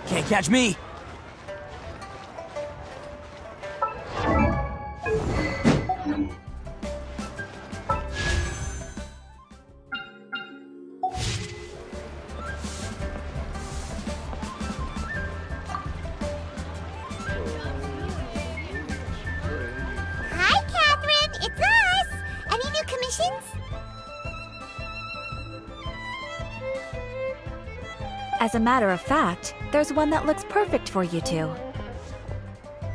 Can't catch me! Hi, Catherine! It's us! Any new commissions? As a matter of fact, there's one that looks perfect for you two.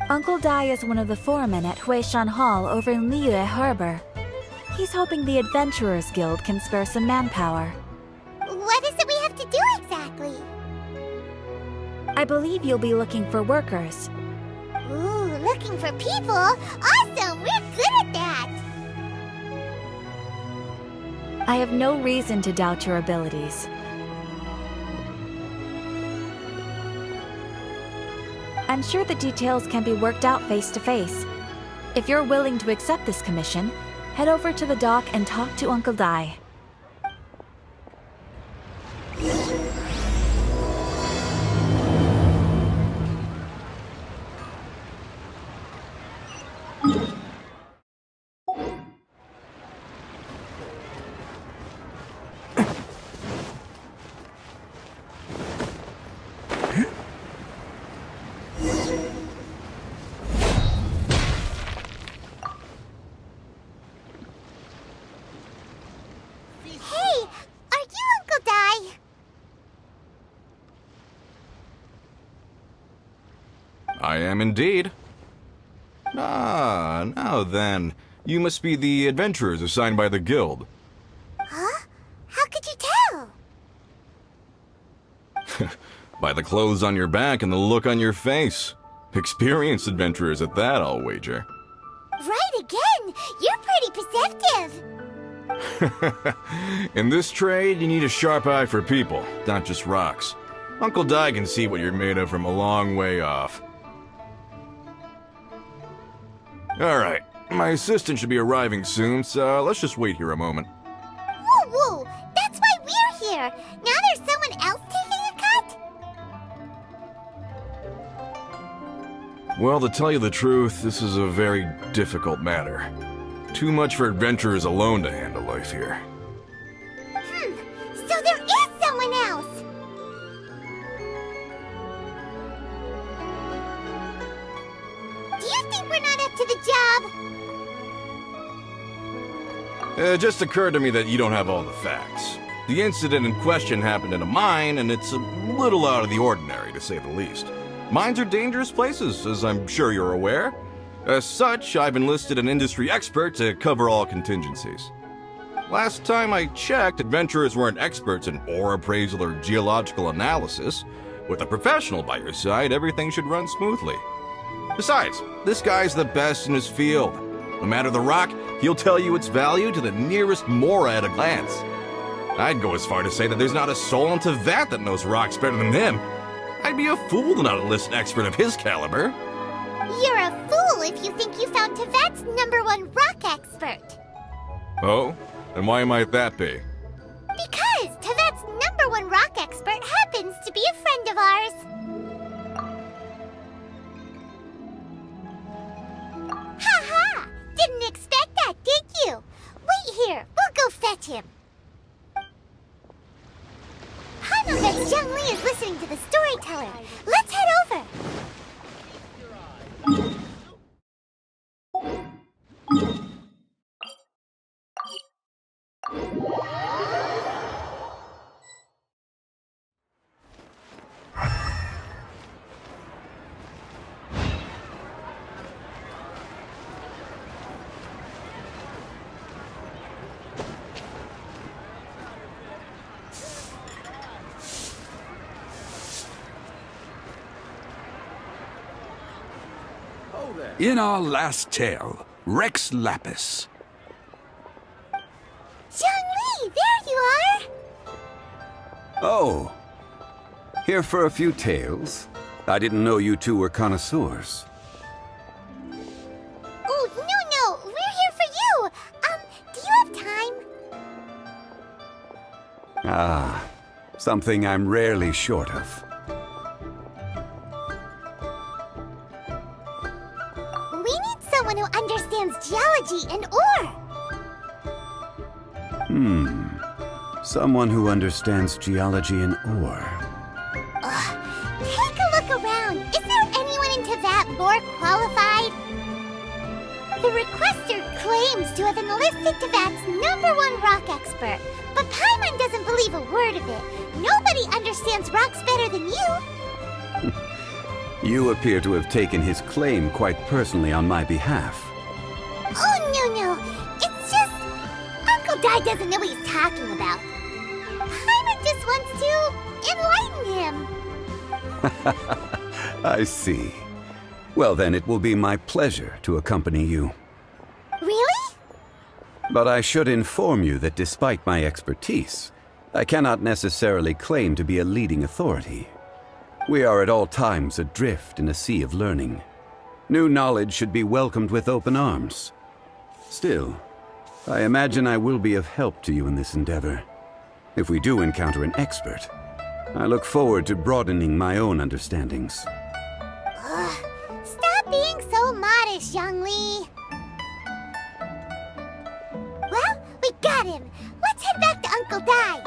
Uncle Dai is one of the foremen at Huishan Hall over in Liyue Harbor. He's hoping the Adventurers Guild can spare some manpower. What is it we have to do exactly? I believe you'll be looking for workers. Ooh, looking for people? Awesome! We're good at that! I have no reason to doubt your abilities. I'm sure the details can be worked out face to face. If you're willing to accept this commission, head over to the dock and talk to Uncle Dai. Hey, are you Uncle Dai? I am indeed. Ah, now then. You must be the adventurers assigned by the guild. Huh? How could you tell? By the clothes on your back and the look on your face. Experienced adventurers at that, I'll wager. Right again! You're pretty perceptive! In this trade, you need a sharp eye for people, not just rocks. Uncle Dai can see what you're made of from a long way off. Alright, my assistant should be arriving soon, so let's just wait here a moment. Woo woo! That's why we're here! Now there's someone else taking a cut? Well, to tell you the truth, this is a very difficult matter. Too much for adventurers alone to handle life here. So there is someone else! Do you think we're not up to the job? It just occurred to me that you don't have all the facts. The incident in question happened in a mine, and it's a little out of the ordinary, to say the least. Mines are dangerous places, as I'm sure you're aware. As such, I've enlisted an industry expert to cover all contingencies. Last time I checked, adventurers weren't experts in ore appraisal or geological analysis. With a professional by your side, everything should run smoothly. Besides, this guy's the best in his field. No matter the rock, he'll tell you its value to the nearest mora at a glance. I'd go as far to say that there's not a soul in Tevat that knows rocks better than him. I'd be a fool to not enlist an expert of his caliber. You're a fool if you think you found Tevat's #1 rock expert. Oh? And why might that be? Because Tevat's #1 rock expert happens to be a friend of ours. Ha ha! Didn't expect that, did you? Wait here, we'll go fetch him. I know that Zhongli is listening to the storyteller. Let's head over. In our last tale, Rex Lapis. Zhongli, there you are! Oh. Here for a few tales? I didn't know you two were connoisseurs. Oh, no, we're here for you! Do you have time? Ah, something I'm rarely short of. We need someone who understands geology and ore! Someone who understands geology and ore. Take a look around. Is there anyone in Teyvat more qualified? The requester claims to have enlisted Teyvat's #1 rock expert, but Paimon doesn't believe a word of it. Nobody understands rocks better than you. You appear to have taken his claim quite personally on my behalf. Oh, no. It's just... Uncle Dai doesn't know what he's talking about. Paimon just wants to enlighten him. I see. Well then, it will be my pleasure to accompany you. Really? But I should inform you that despite my expertise, I cannot necessarily claim to be a leading authority. We are at all times adrift in a sea of learning. New knowledge should be welcomed with open arms. Still, I imagine I will be of help to you in this endeavor. If we do encounter an expert, I look forward to broadening my own understandings. Stop being so modest, Zhongli. Well, we got him. Let's head back to Uncle Dai.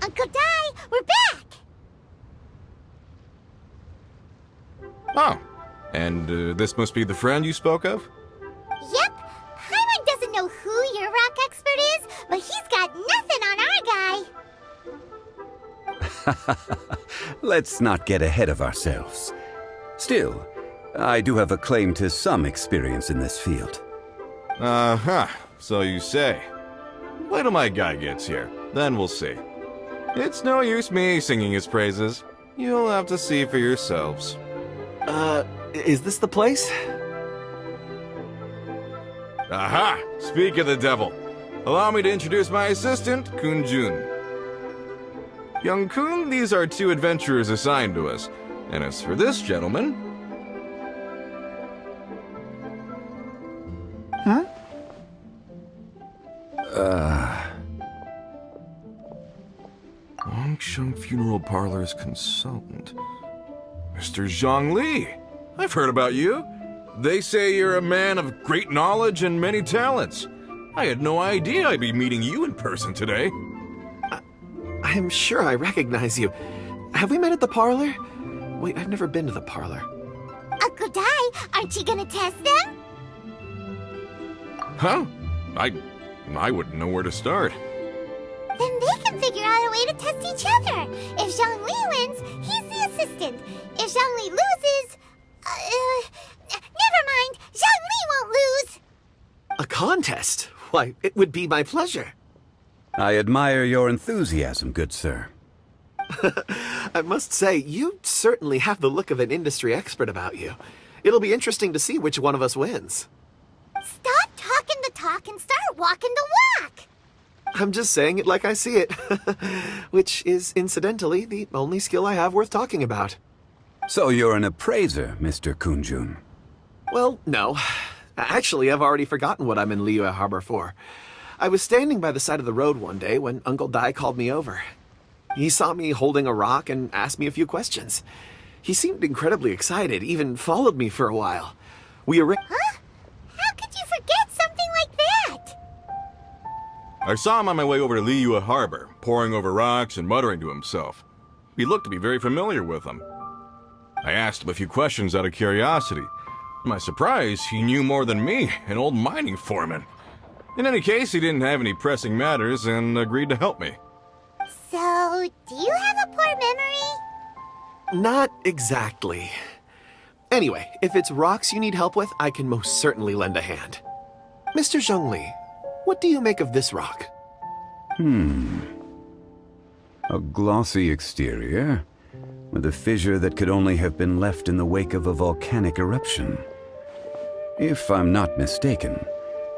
Uncle Dai, we're back! Oh, and this must be the friend you spoke of? Yep, Paimon doesn't know who your rock expert is, but he's got nothing on our guy. Let's not get ahead of ourselves. Still, I do have a claim to some experience in this field. Uh-huh, so you say. Wait till my guy gets here, then we'll see. It's no use me singing his praises. You'll have to see for yourselves. Is this the place? Aha! Speak of the devil. Allow me to introduce my assistant, Kun Jun. Young Kun, these are 2 adventurers assigned to us. And as for this gentleman... Longsheng Funeral Parlor's consultant. Mr. Zhongli. I've heard about you. They say you're a man of great knowledge and many talents. I had no idea I'd be meeting you in person today. I'm sure I recognize you. Have we met at the parlor? Wait, I've never been to the parlor. Uncle Dai, aren't you gonna test them? Huh? I wouldn't know where to start. Then they can figure out a way to test each other. If Zhongli wins, he's the assistant. If Zhongli loses... never mind. Zhongli won't lose. A contest? Why, it would be my pleasure. I admire your enthusiasm, good sir. I must say, you certainly have the look of an industry expert about you. It'll be interesting to see which one of us wins. Stop talking the talk and start walking the walk. I'm just saying it like I see it. Which is, incidentally, the only skill I have worth talking about. So you're an appraiser, Mr. Kunjun. Well, no. Actually, I've already forgotten what I'm in Liyue Harbor for. I was standing by the side of the road one day when Uncle Dai called me over. He saw me holding a rock and asked me a few questions. He seemed incredibly excited, even followed me for a while. We arranged... Huh? How could you forget something like that? I saw him on my way over to Liyue Harbor, poring over rocks and muttering to himself. He looked to be very familiar with them. I asked him a few questions out of curiosity. To my surprise, he knew more than me, an old mining foreman. In any case, he didn't have any pressing matters and agreed to help me. So, do you have a poor memory? Not exactly. Anyway, if it's rocks you need help with, I can most certainly lend a hand. Mr. Zhongli, what do you make of this rock? A glossy exterior, with a fissure that could only have been left in the wake of a volcanic eruption. If I'm not mistaken,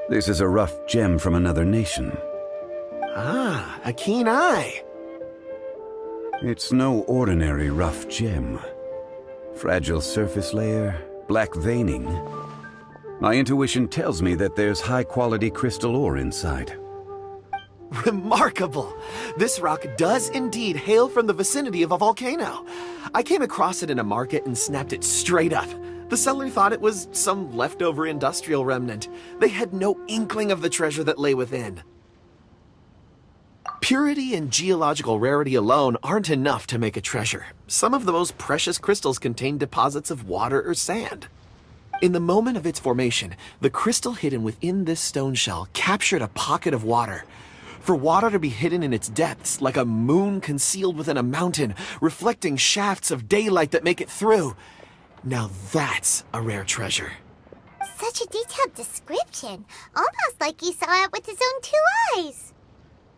this is a rough gem from another nation. Ah, a keen eye. It's no ordinary rough gem. Fragile surface layer, black veining. My intuition tells me that there's high-quality crystal ore inside. Remarkable! This rock does indeed hail from the vicinity of a volcano. I came across it in a market and snapped it straight up. The seller thought it was some leftover industrial remnant. They had no inkling of the treasure that lay within. Purity and geological rarity alone aren't enough to make a treasure. Some of the most precious crystals contain deposits of water or sand. In the moment of its formation, the crystal hidden within this stone shell captured a pocket of water. For water to be hidden in its depths, like a moon concealed within a mountain, reflecting shafts of daylight that make it through. Now that's a rare treasure. Such a detailed description. Almost like he saw it with his own 2 eyes.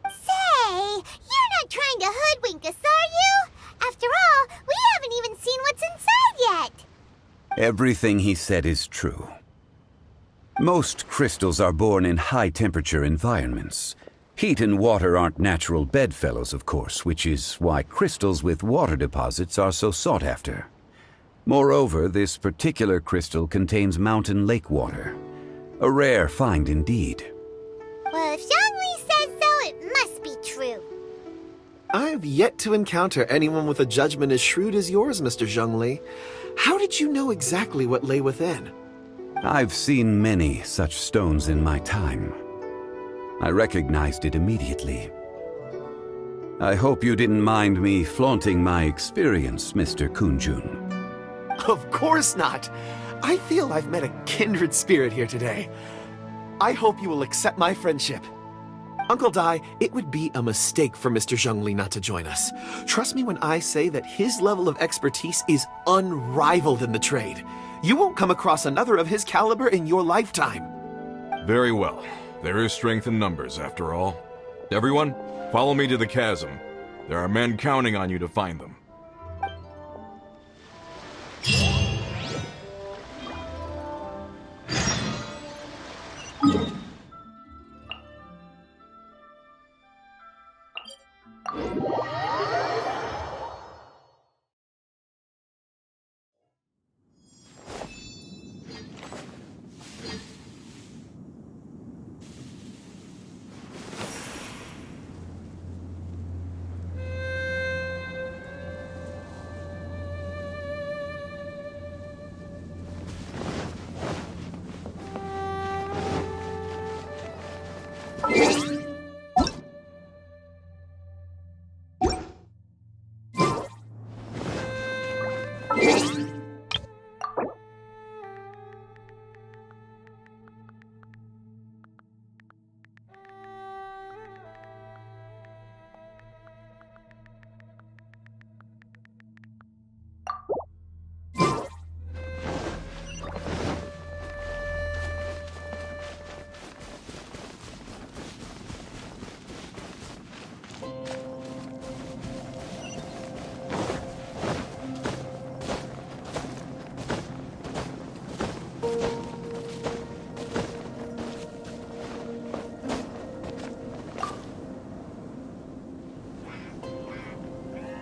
Say, you're not trying to hoodwink us, are you? After all, we haven't even seen what's inside yet. Everything he said is true. Most crystals are born in high-temperature environments. Heat and water aren't natural bedfellows, of course, which is why crystals with water deposits are so sought after. Moreover, this particular crystal contains mountain lake water. A rare find indeed. Well, if Zhongli says so, it must be true. I've yet to encounter anyone with a judgment as shrewd as yours, Mr. Zhongli. How did you know exactly what lay within? I've seen many such stones in my time. I recognized it immediately. I hope you didn't mind me flaunting my experience, Mr. Kunjun. Of course not. I feel I've met a kindred spirit here today. I hope you will accept my friendship. Uncle Dai, it would be a mistake for Mr. Zhongli not to join us. Trust me when I say that his level of expertise is unrivaled in the trade. You won't come across another of his caliber in your lifetime. Very well. There is strength in numbers, after all. Everyone, follow me to the chasm. There are men counting on you to find them.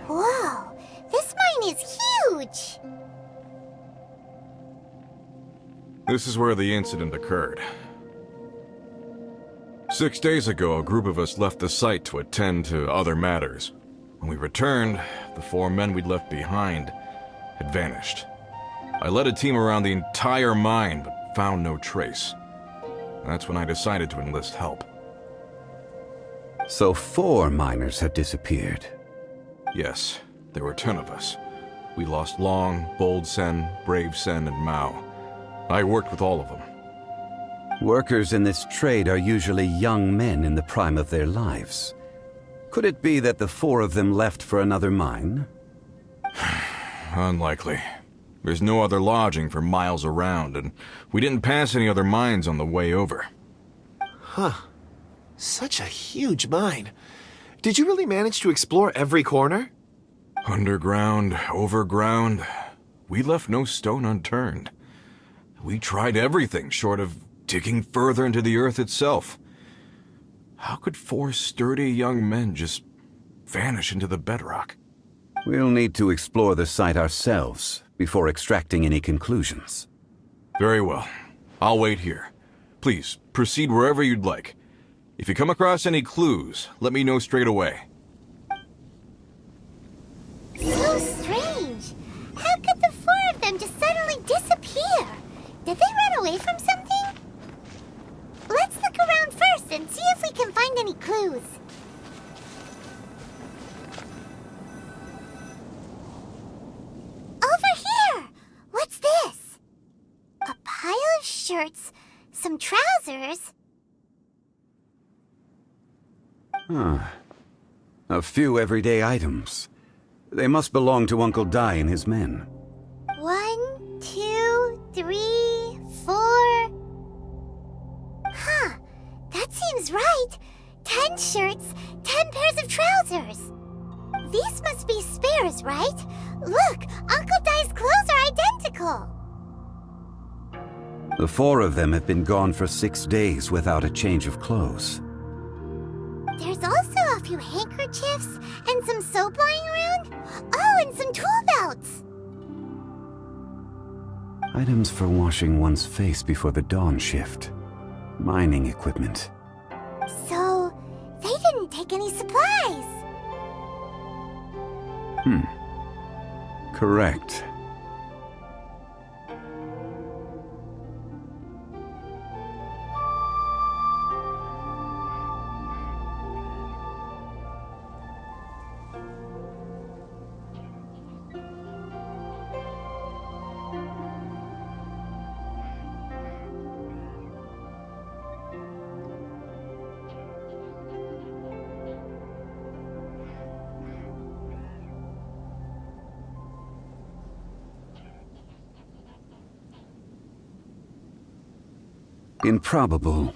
Whoa, this mine is huge! This is where the incident occurred. 6 days ago, a group of us left the site to attend to other matters. When we returned, the 4 men we'd left behind had vanished. I led a team around the entire mine, but found no trace. That's when I decided to enlist help. So 4 miners had disappeared. Yes, there were 10 of us. We lost Long, Bold Sen, Brave Sen, and Mao. I worked with all of them. Workers in this trade are usually young men in the prime of their lives. Could it be that the 4 of them left for another mine? Unlikely. There's no other lodging for miles around, and we didn't pass any other mines on the way over. Huh. Such a huge mine. Did you really manage to explore every corner? Underground, overground, we left no stone unturned. We tried everything short of digging further into the earth itself. How could 4 sturdy young men just vanish into the bedrock? We'll need to explore the site ourselves before extracting any conclusions. Very well. I'll wait here. Please, proceed wherever you'd like. If you come across any clues, let me know straight away. So strange. How could the 4 of them just suddenly disappear? Did they run away from something? Let's look around first and see if we can find any clues. Over here! What's this? A pile of shirts, some trousers. A few everyday items. They must belong to Uncle Dai and his men. 1, 2, 3, 4. Huh, that seems right. 10 shirts, 10 pairs of trousers. These must be spares, right? Look, Uncle Dai's clothes are identical. The 4 of them have been gone for 6 days without a change of clothes. There's also a few handkerchiefs and some soap lying around. Oh, and some tool belts. Items for washing one's face before the dawn shift. Mining equipment. So, they didn't take any supplies. Correct. Improbable.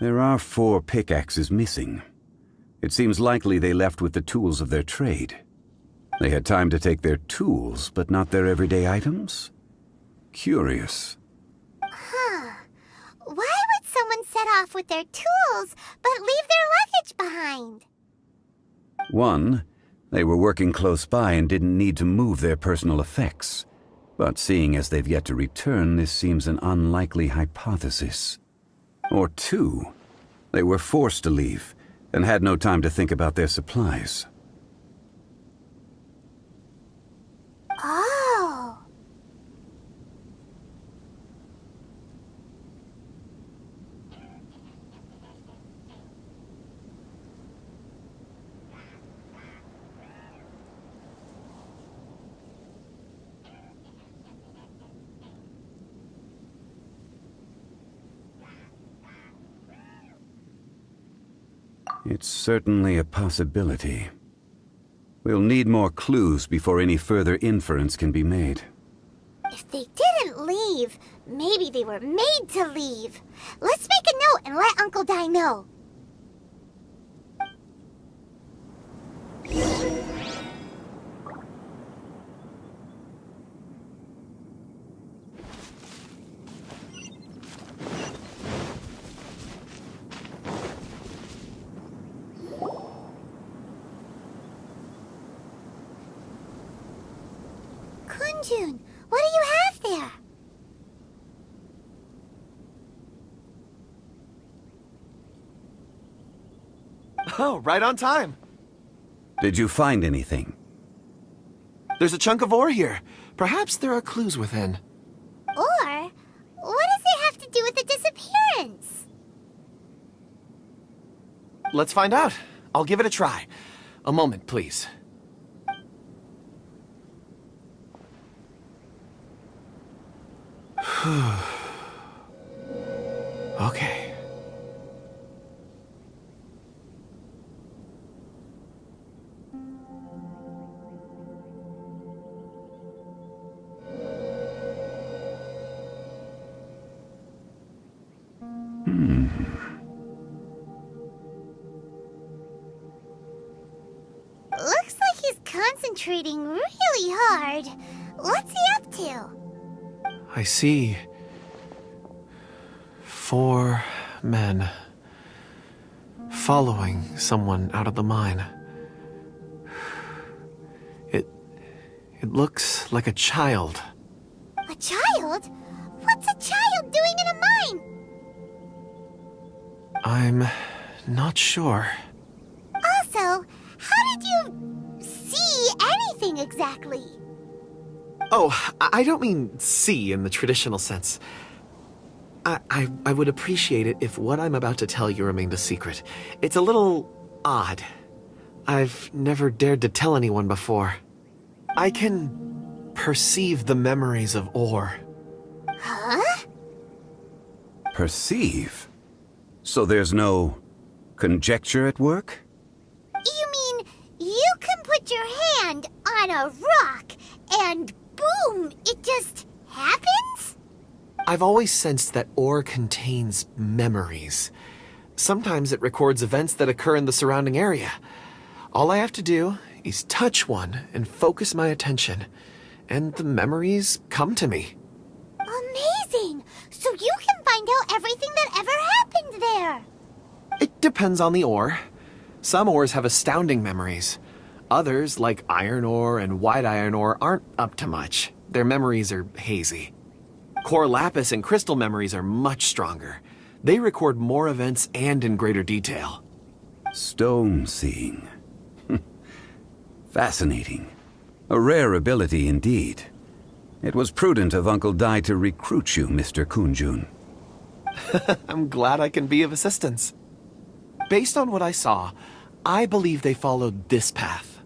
There are 4 pickaxes missing. It seems likely they left with the tools of their trade. They had time to take their tools, but not their everyday items? Curious. Huh. Why would someone set off with their tools, but leave their luggage behind? 1, they were working close by and didn't need to move their personal effects. But seeing as they've yet to return, this seems an unlikely hypothesis. Or 2, they were forced to leave and had no time to think about their supplies. Oh. It's certainly a possibility. We'll need more clues before any further inference can be made. If they didn't leave, maybe they were made to leave. Let's make a note and let Uncle Dai know. Kunjun, what do you have there? Oh, right on time. Did you find anything? There's a chunk of ore here. Perhaps there are clues within. Or, what does it have to do with the disappearance? Let's find out. I'll give it a try. A moment, please. Okay. Looks like he's concentrating really hard. What's he up to? I see 4 men following someone out of the mine. It looks like a child. A child? What's a child doing in a mine? I'm not sure. Also, how did you see anything exactly? Oh, I don't mean see in the traditional sense. I would appreciate it if what I'm about to tell you remained a secret. It's a little odd. I've never dared to tell anyone before. I can perceive the memories of ore. Huh? Perceive? So there's no conjecture at work? You mean you can put your hand on a rock and boom, it just happens? I've always sensed that ore contains memories. Sometimes it records events that occur in the surrounding area. All I have to do is touch one and focus my attention, and the memories come to me. Amazing! So you can find out everything that ever happened there. It depends on the ore. Some ores have astounding memories. Others, like iron ore and white iron ore, aren't up to much. Their memories are hazy. Core lapis and crystal memories are much stronger. They record more events and in greater detail. Stone seeing. Fascinating. A rare ability indeed. It was prudent of Uncle Dai to recruit you, Mr. Kunjun. I'm glad I can be of assistance. Based on what I saw, I believe they followed this path.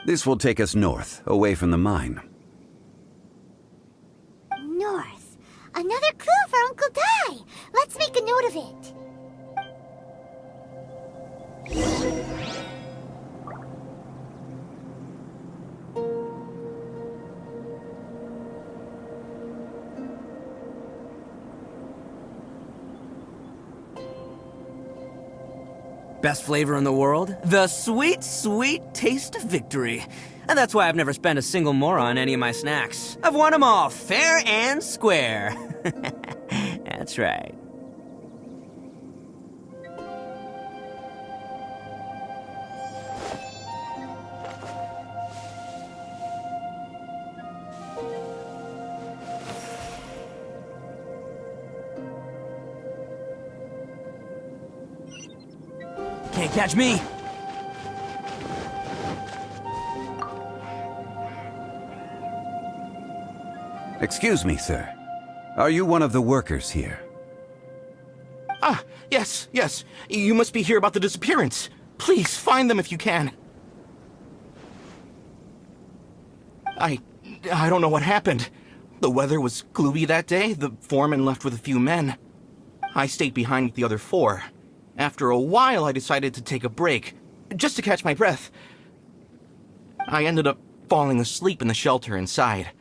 This will take us north, away from the mine. North. Another clue for Uncle Dai. Let's make a note of it. Best flavor in the world? The sweet, sweet taste of victory. And that's why I've never spent a single more on any of my snacks. I've won them all, fair and square. That's right. Can't catch me. Excuse me, sir. Are you one of the workers here? Ah, yes. You must be here about the disappearance. Please, find them if you can. I don't know what happened. The weather was gloomy that day. The foreman left with a few men. I stayed behind with the other 4. After a while, I decided to take a break, just to catch my breath. I ended up falling asleep in the shelter inside.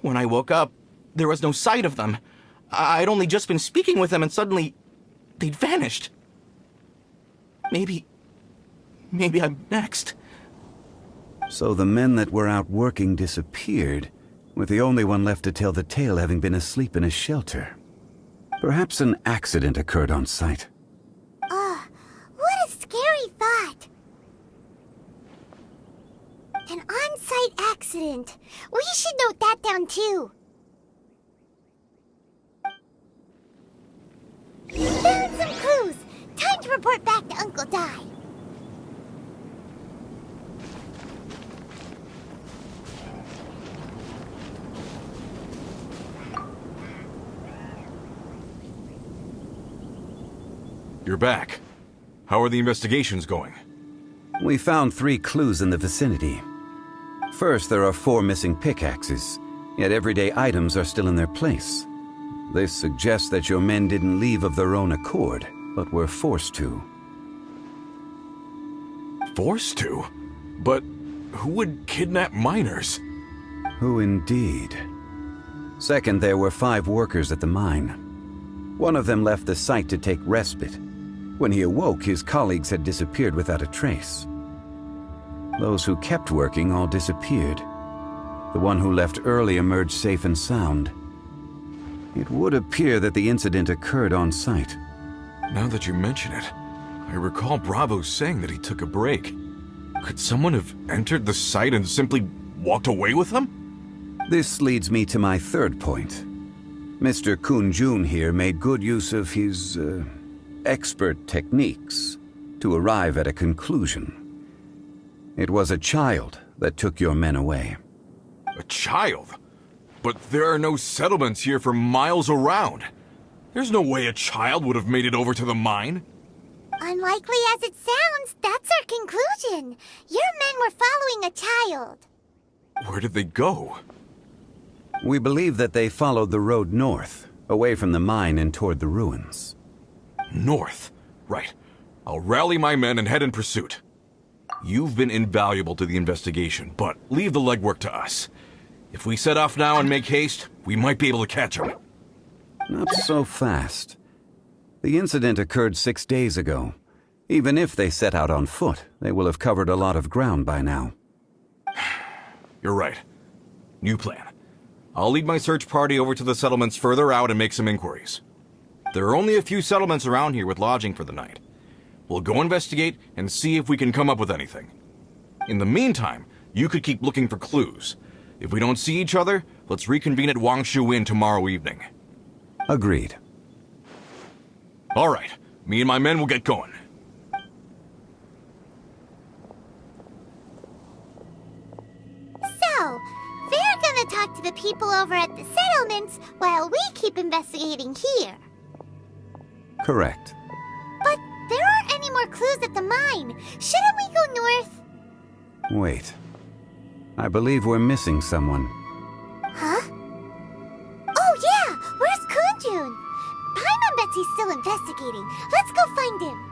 When I woke up, there was no sight of them. I'd only just been speaking with them and suddenly, they'd vanished. Maybe I'm next. So the men that were out working disappeared, with the only one left to tell the tale having been asleep in a shelter. Perhaps an accident occurred on site. What a scary thought. An on-site accident. We should note that down too. Found some clues. Time to report back to Uncle Dai. You're back. How are the investigations going? We found 3 clues in the vicinity. First, there are 4 missing pickaxes, yet everyday items are still in their place. This suggests that your men didn't leave of their own accord, but were forced to. Forced to? But who would kidnap miners? Who indeed? Second, there were 5 workers at the mine. One of them left the site to take respite. When he awoke, his colleagues had disappeared without a trace. Those who kept working all disappeared. The one who left early emerged safe and sound. It would appear that the incident occurred on site. Now that you mention it, I recall Bravo saying that he took a break. Could someone have entered the site and simply walked away with them? This leads me to my third point. Mr. Kun-jun here made good use of his, expert techniques to arrive at a conclusion. It was a child that took your men away. A child? But there are no settlements here for miles around. There's no way a child would have made it over to the mine. Unlikely as it sounds, that's our conclusion. Your men were following a child. Where did they go? We believe that they followed the road north, away from the mine and toward the ruins. North. Right. I'll rally my men and head in pursuit. You've been invaluable to the investigation, but leave the legwork to us. If we set off now and make haste, we might be able to catch them. Not so fast. The incident occurred 6 days ago. Even if they set out on foot, they will have covered a lot of ground by now. You're right. New plan. I'll lead my search party over to the settlements further out and make some inquiries. There are only a few settlements around here with lodging for the night. We'll go investigate and see if we can come up with anything. In the meantime, you could keep looking for clues. If we don't see each other, let's reconvene at Wangshu Inn tomorrow evening. Agreed. All right. Me and my men will get going. So, they're gonna talk to the people over at the settlements while we keep investigating here. Correct. But there aren't any more clues at the mine. Shouldn't we go north? Wait. I believe we're missing someone. Huh? Oh yeah! Where's Kunjun? Paimon bets he's still investigating. Let's go find him.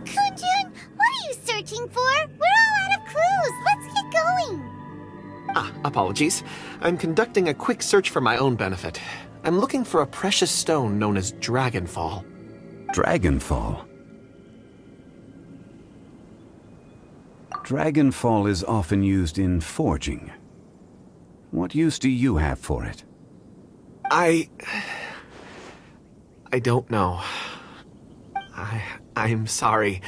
Kunjun, what are you searching for? We're all out of clues. Let's get going. Apologies. I'm conducting a quick search for my own benefit. I'm looking for a precious stone known as Dragonfall. Dragonfall? Dragonfall is often used in forging. What use do you have for it? I don't know. I'm sorry.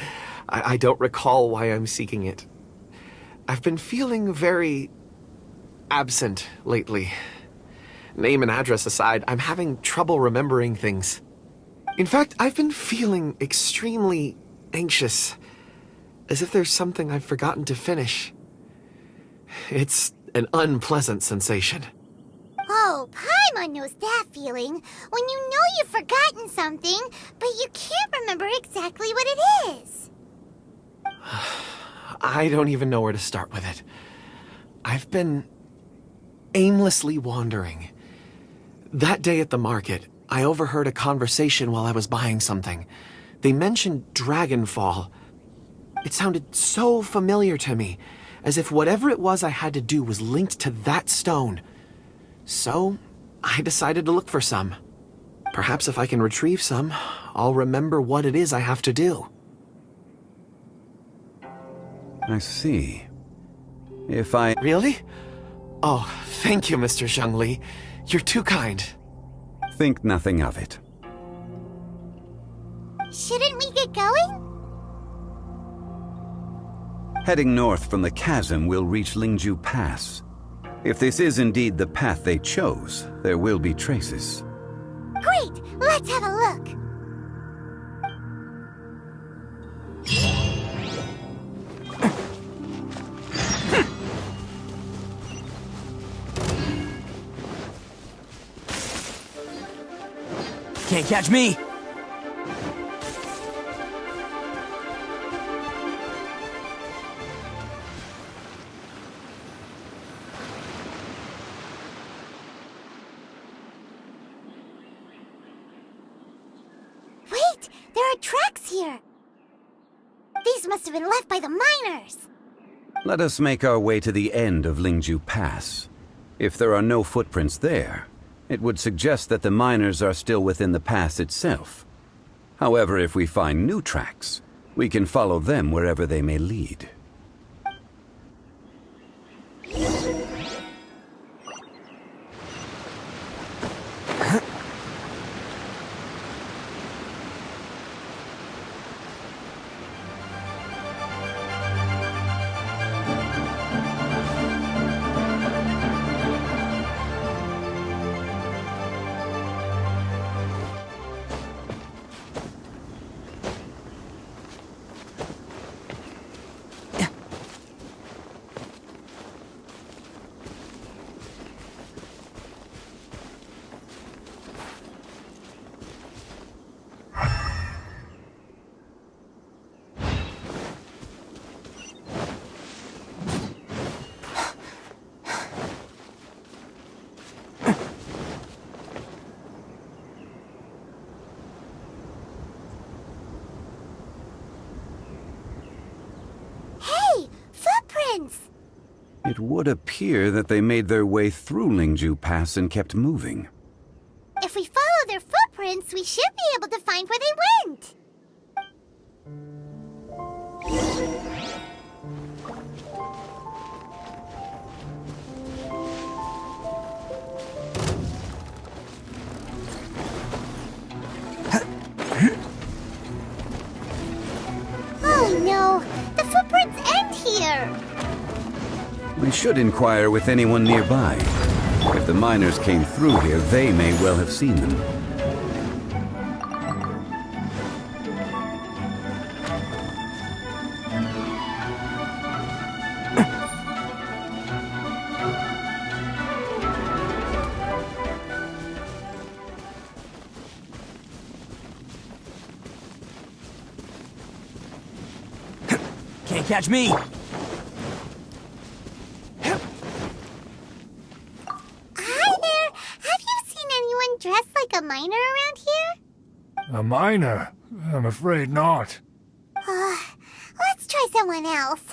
I don't recall why I'm seeking it. I've been feeling very absent lately. Name and address aside, I'm having trouble remembering things. In fact, I've been feeling extremely anxious, as if there's something I've forgotten to finish. It's an unpleasant sensation. Oh, Paimon knows that feeling. When you know you've forgotten something, but you can't remember exactly what it is. I don't even know where to start with it. I've been aimlessly wandering. That day at the market, I overheard a conversation while I was buying something. They mentioned Dragonfall. It sounded so familiar to me, as if whatever it was I had to do was linked to that stone. So, I decided to look for some. Perhaps if I can retrieve some, I'll remember what it is I have to do. I see. Really? Oh, thank you, Mr. Zhongli. You're too kind. Think nothing of it. Shouldn't we get going? Heading north from the chasm, we'll reach Lingju Pass. If this is indeed the path they chose, there will be traces. Great! Let's have a look! Can't catch me! Wait! There are tracks here! These must have been left by the miners! Let us make our way to the end of Lingju Pass. If there are no footprints there, it would suggest that the miners are still within the pass itself. However, if we find new tracks, we can follow them wherever they may lead. It would appear that they made their way through Lingju Pass and kept moving. If we follow their footprints, we should be able to find where they went! Oh no! The footprints end here! We should inquire with anyone nearby. If the miners came through here, they may well have seen them. Can't catch me! Dressed like a miner around here? A miner? I'm afraid not. Let's try someone else.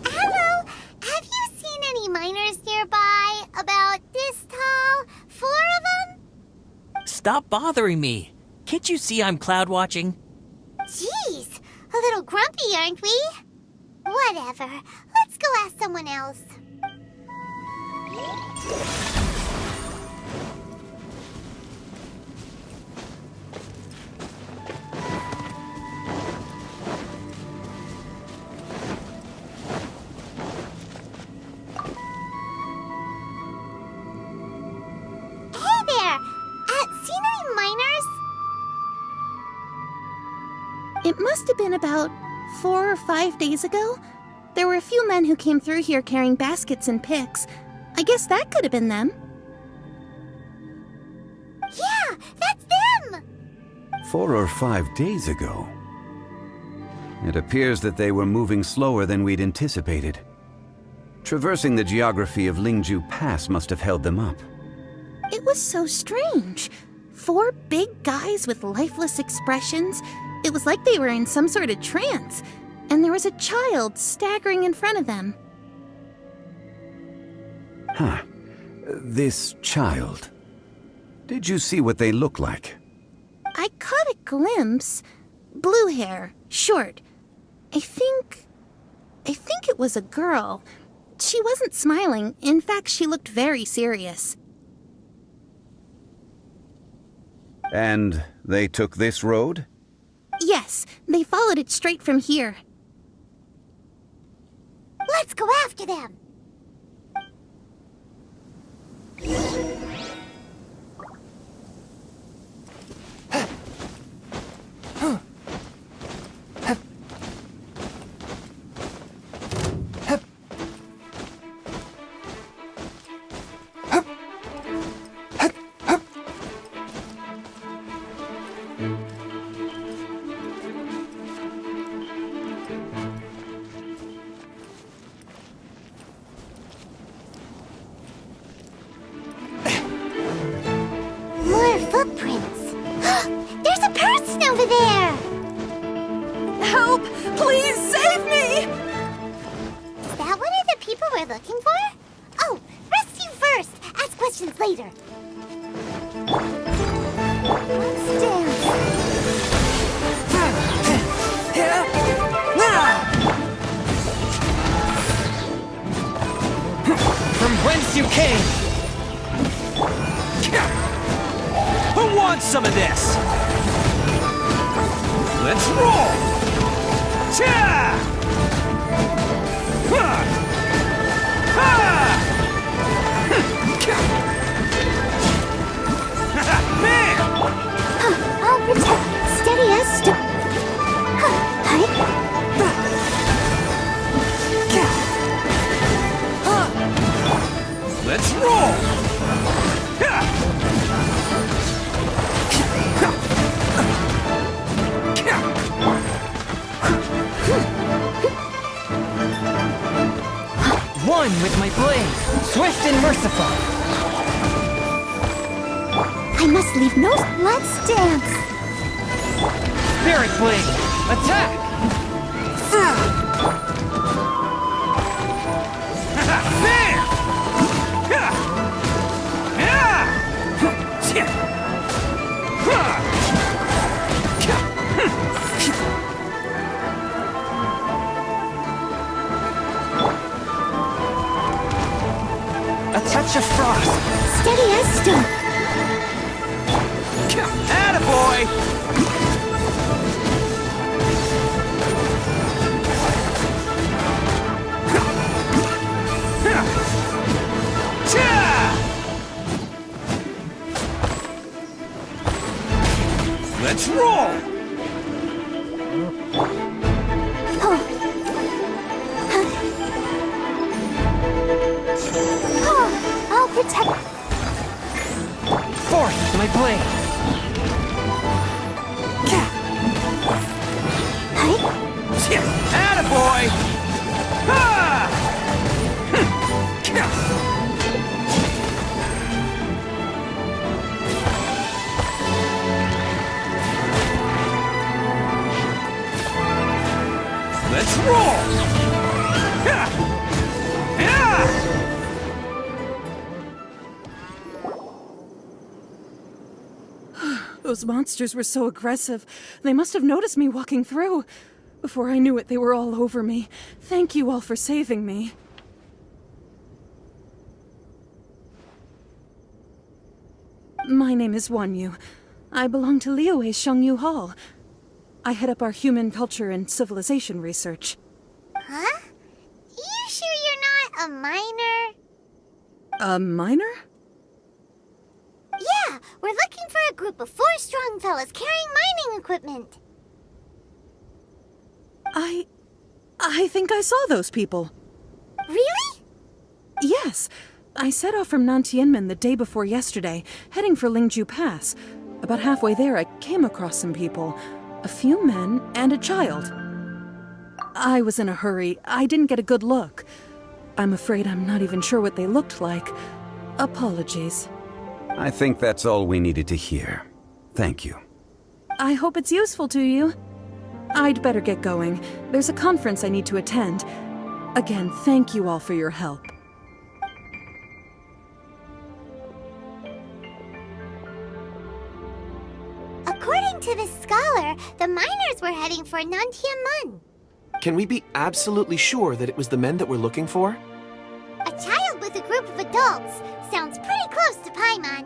Hello? Have you seen any miners nearby? About this tall? 4 of them? Stop bothering me. Can't you see I'm cloud watching? Jeez, a little grumpy, aren't we? Whatever. Let's go ask someone else. Hey there! Seen any miners? It must have been about 4 or 5 days ago. There were a few men who came through here carrying baskets and picks. I guess that could have been them. Yeah, that's them! 4 or 5 days ago. It appears that they were moving slower than we'd anticipated. Traversing the geography of Lingju Pass must have held them up. It was so strange. 4 big guys with lifeless expressions. It was like they were in some sort of trance. And there was a child staggering in front of them. Huh. This child. Did you see what they look like? I caught a glimpse. Blue hair, short. I think it was a girl. She wasn't smiling. In fact, she looked very serious. And they took this road? Yes, they followed it straight from here. Let's go after them! More footprints! There's a person over there! Help! Please save me! Is that one of the people we're looking for? Oh, rescue first! Ask questions later. Let's dance. From whence you came! Who wants some of this? Let's roll! Cha! Ha! Ha! Man! I'll protect. Steady as stone. Let's roll! One with my blade, swift and merciful. I must leave no... Let's dance. Spirit blade, attack! Bam! A touch of frost. Steady as stone. Attaboy! Let's roll! I'll protect. Forth, my blade. Attaboy! Ha! Let's roll! Those monsters were so aggressive. They must have noticed me walking through. Before I knew it, they were all over me. Thank you all for saving me. My name is Wanyu. I belong to Liyue Shengyu Hall. I head up our human culture and civilization research. Huh? You sure you're not a miner? A miner? Yeah, we're looking for a group of 4 strong fellas carrying mining equipment. I think I saw those people. Really? Yes. I set off from Nantianmen the day before yesterday, heading for Lingju Pass. About halfway there, I came across some people. A few men and a child. I was in a hurry. I didn't get a good look. I'm afraid I'm not even sure what they looked like. Apologies. I think that's all we needed to hear. Thank you. I hope it's useful to you. I'd better get going. There's a conference I need to attend. Again, thank you all for your help. According to this scholar, the miners were heading for Nantianmen. Can we be absolutely sure that it was the men that we're looking for? A child with a group of adults sounds pretty close to Paimon.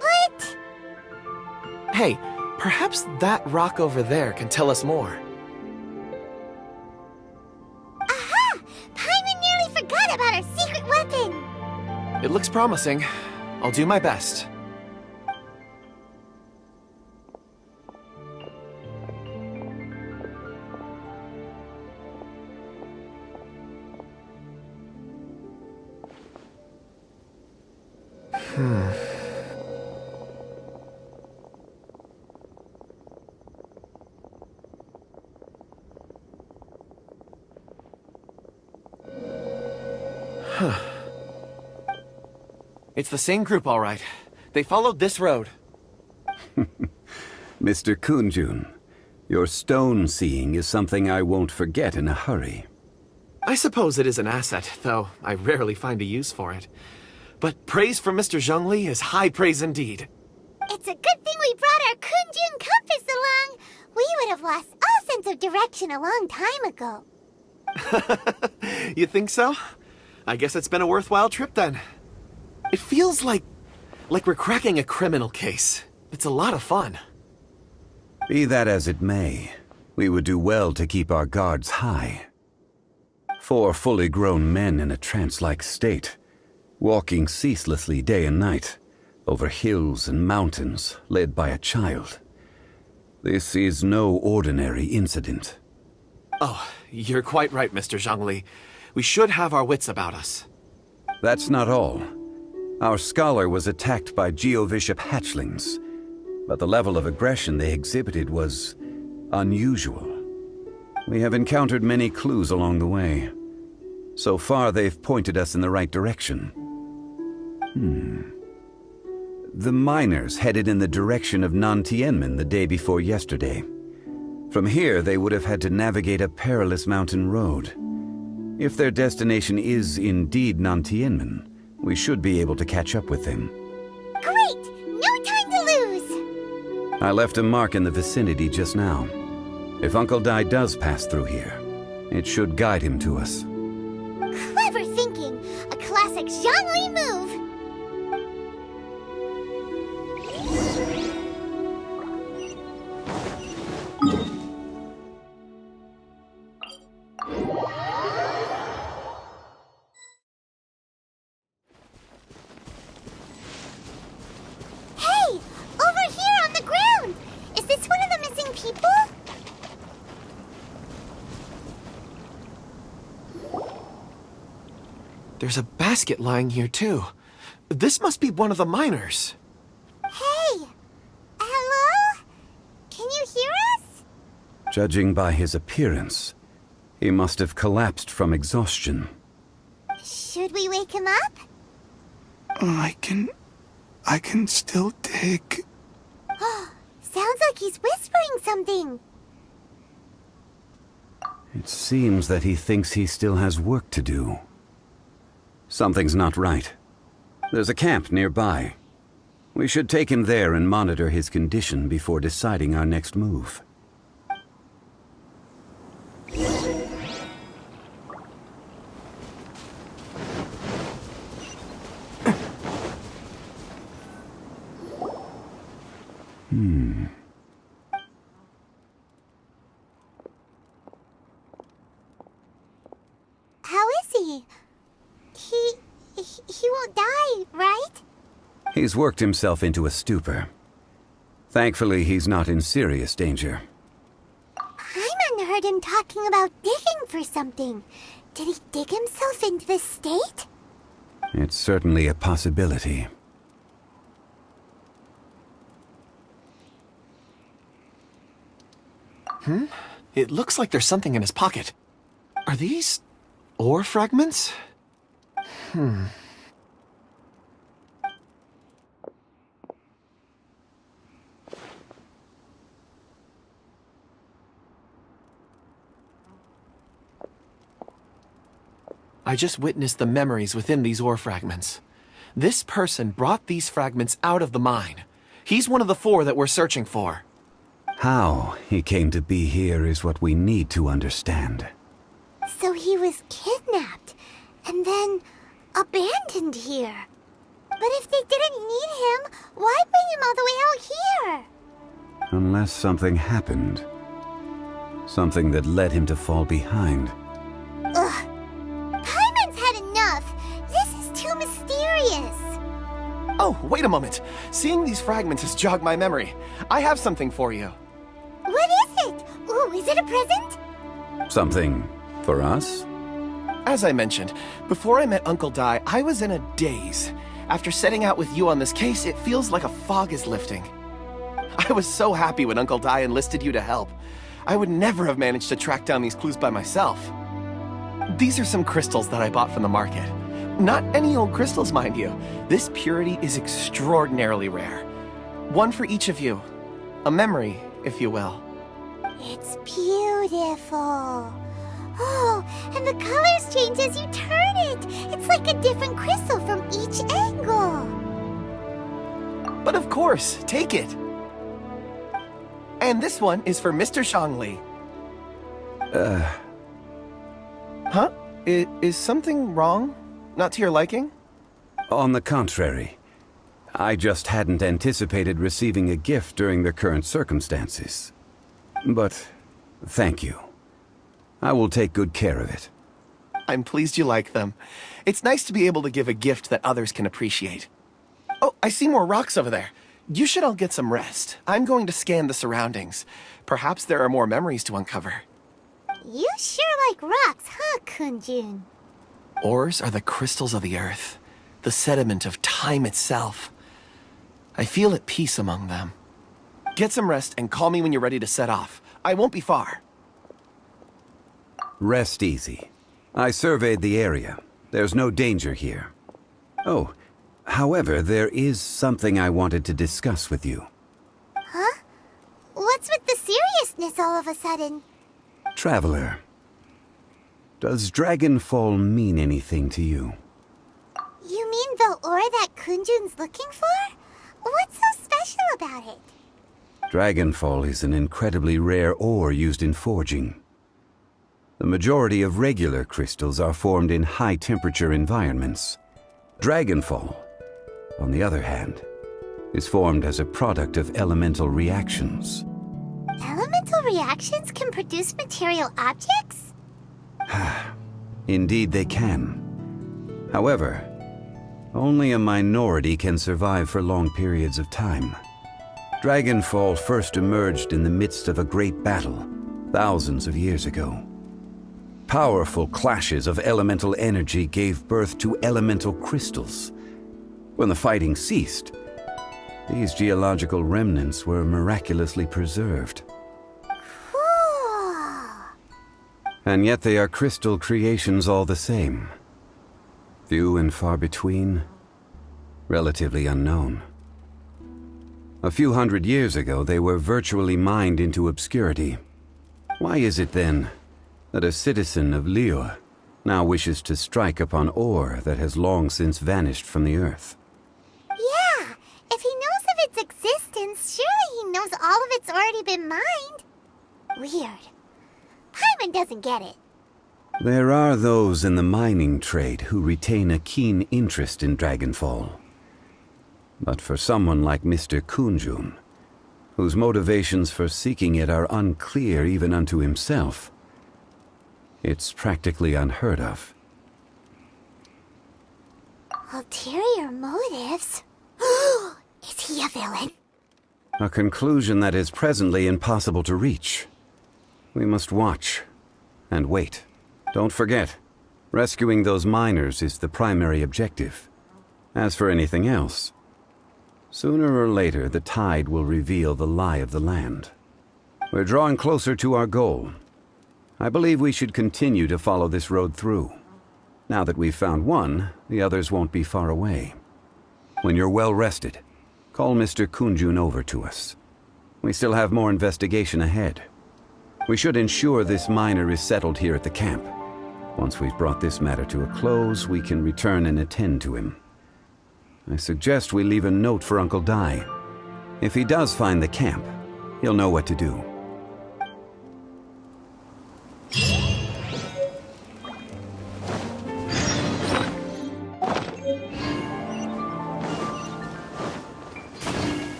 But... Hey, perhaps that rock over there can tell us more. Aha! Paimon nearly forgot about our secret weapon! It looks promising. I'll do my best. It's the same group, all right. They followed this road. Mr. Kunjun, your stone seeing is something I won't forget in a hurry. I suppose it is an asset, though I rarely find a use for it. But praise from Mr. Zhongli is high praise indeed. It's a good thing we brought our Kunjun compass along. We would have lost all sense of direction a long time ago. You think so? I guess it's been a worthwhile trip then. It feels like we're cracking a criminal case. It's a lot of fun. Be that as it may, we would do well to keep our guards high. 4 fully grown men in a trance-like state, walking ceaselessly day and night, over hills and mountains, led by a child. This is no ordinary incident. Oh, you're quite right, Mr. Zhongli. We should have our wits about us. That's not all. Our scholar was attacked by Geovishap hatchlings, but the level of aggression they exhibited was unusual. We have encountered many clues along the way. So far, they've pointed us in the right direction. The miners headed in the direction of Nantianmen the day before yesterday. From here, they would have had to navigate a perilous mountain road. If their destination is indeed Nantianmen, we should be able to catch up with them. Great! No time to lose! I left a mark in the vicinity just now. If Uncle Dai does pass through here, it should guide him to us. Clever thinking! A classic Zhongli move! Hey! Over here on the ground! Is this one of the missing people? There's a basket lying here, too. This must be one of the miners. Hey! Hello? Can you hear us? Judging by his appearance, he must have collapsed from exhaustion. Should we wake him up? I can still dig. Sounds like he's whispering something. It seems that he thinks he still has work to do. Something's not right. There's a camp nearby. We should take him there and monitor his condition before deciding our next move. How is he? He won't die, right? He's worked himself into a stupor. Thankfully, he's not in serious danger. Paimon heard him talking about digging for something. Did he dig himself into this state? It's certainly a possibility. It looks like there's something in his pocket. Are these ore fragments? I just witnessed the memories within these ore fragments. This person brought these fragments out of the mine. He's one of the 4 that we're searching for. How he came to be here is what we need to understand. So he was kidnapped, and then abandoned here. But if they didn't need him, why bring him all the way out here? Unless something happened. Something that led him to fall behind. Ugh. Paimon's had enough. This is too mysterious. Oh, wait a moment. Seeing these fragments has jogged my memory. I have something for you. What is it? Ooh, is it a present? Something for us? As I mentioned, before I met Uncle Dai, I was in a daze. After setting out with you on this case, it feels like a fog is lifting. I was so happy when Uncle Dai enlisted you to help. I would never have managed to track down these clues by myself. These are some crystals that I bought from the market. Not any old crystals, mind you. This purity is extraordinarily rare. One for each of you. A memory, if you will. It's beautiful. Oh, and the colors change as you turn it. It's like a different crystal from each angle. But of course, take it. And this one is for Mr. Zhongli. Huh? Is something wrong? Not to your liking? On the contrary. I just hadn't anticipated receiving a gift during the current circumstances. But thank you. I will take good care of it. I'm pleased you like them. It's nice to be able to give a gift that others can appreciate. Oh, I see more rocks over there. You should all get some rest. I'm going to scan the surroundings. Perhaps there are more memories to uncover. You sure like rocks, huh, Kunjun? Ores are the crystals of the earth, the sediment of time itself. I feel at peace among them. Get some rest and call me when you're ready to set off. I won't be far. Rest easy. I surveyed the area. There's no danger here. Oh, however, there is something I wanted to discuss with you. Huh? What's with the seriousness all of a sudden? Traveler, does Dragonfall mean anything to you? You mean the ore that Kunjun's looking for? What's so special about it? Dragonfall is an incredibly rare ore used in forging. The majority of regular crystals are formed in high-temperature environments. Dragonfall, on the other hand, is formed as a product of elemental reactions. Elemental reactions can produce material objects? Indeed they can. However, only a minority can survive for long periods of time. Dragonfall first emerged in the midst of a great battle, thousands of years ago. Powerful clashes of elemental energy gave birth to elemental crystals. When the fighting ceased, these geological remnants were miraculously preserved. Cool. And yet they are crystal creations all the same. Few and far between, relatively unknown. A few hundred years ago, they were virtually mined into obscurity. Why is it then that a citizen of Liyue now wishes to strike upon ore that has long since vanished from the earth? Yeah, if he knows of its existence, surely he knows all of it's already been mined. Weird. Paimon doesn't get it. There are those in the mining trade who retain a keen interest in Dragonfall. But for someone like Mr. Kunjun, whose motivations for seeking it are unclear even unto himself, it's practically unheard of. Ulterior motives? Is he a villain? A conclusion that is presently impossible to reach. We must watch and wait. Don't forget, rescuing those miners is the primary objective. As for anything else, sooner or later the tide will reveal the lie of the land. We're drawing closer to our goal. I believe we should continue to follow this road through. Now that we've found one, the others won't be far away. When you're well rested, call Mr. Kunjun over to us. We still have more investigation ahead. We should ensure this miner is settled here at the camp. Once we've brought this matter to a close, we can return and attend to him. I suggest we leave a note for Uncle Dai. If he does find the camp, He'll know what to do.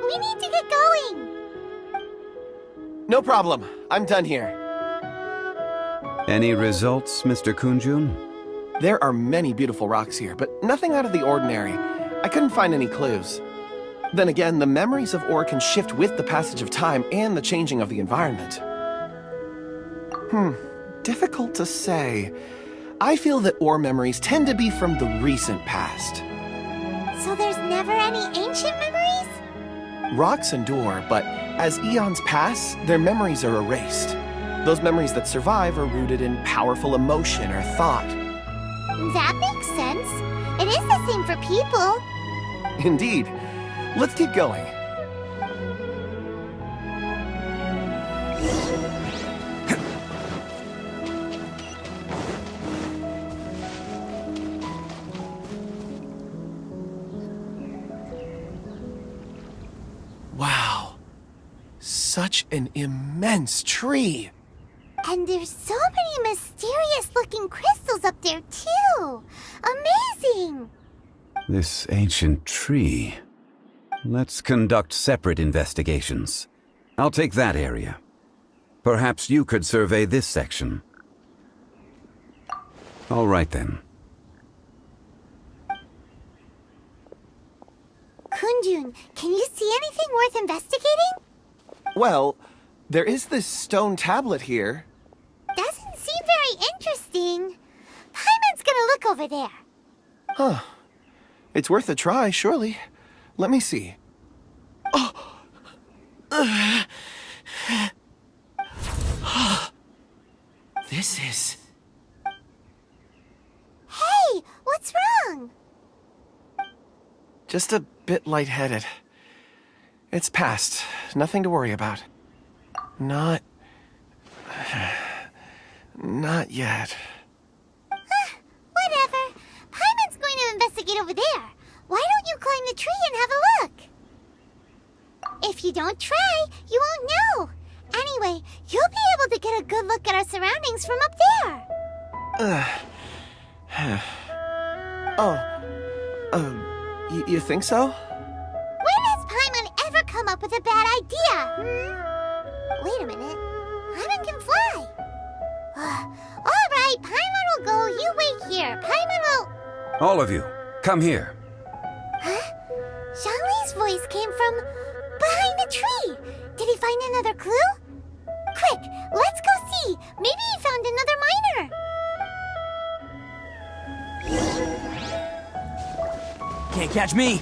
We need to get going! No problem. I'm done here. Any results, Mr. Kunjun? There are many beautiful rocks here, but nothing out of the ordinary. I couldn't find any clues. Then again, the memories of ore can shift with the passage of time and the changing of the environment. Difficult to say. I feel that ore memories tend to be from the recent past. So there's never any ancient memories? Rocks endure, but as eons pass, their memories are erased. Those memories that survive are rooted in powerful emotion or thought. That makes sense. It is the same for people. Indeed. Let's keep going. Wow. Such an immense tree. And there's so many mysterious-looking crystals up there, too. Amazing! This ancient tree. Let's conduct separate investigations. I'll take that area. Perhaps you could survey this section. All right, then. Kunjun, can you see anything worth investigating? Well, there is this stone tablet here. Doesn't seem very interesting. Paimon's gonna look over there. Huh. It's worth a try, surely. Let me see. This is... Hey, what's wrong? just a bit lightheaded. It's past. Nothing to worry about. Not yet. Whatever. Paimon's going to investigate over there. Why don't you climb the tree and have a look? If you don't try, you won't know. Anyway, you'll be able to get a good look at our surroundings from up there. You think so? When has Paimon ever come up with a bad idea, Wait a minute. Paimon can fly. All right, Paimon will go. You wait here. Paimon will... All of you, come here. Huh? Zhongli's voice came from behind the tree. Did he find another clue? Quick, let's go see. Maybe he found another miner. Can't catch me.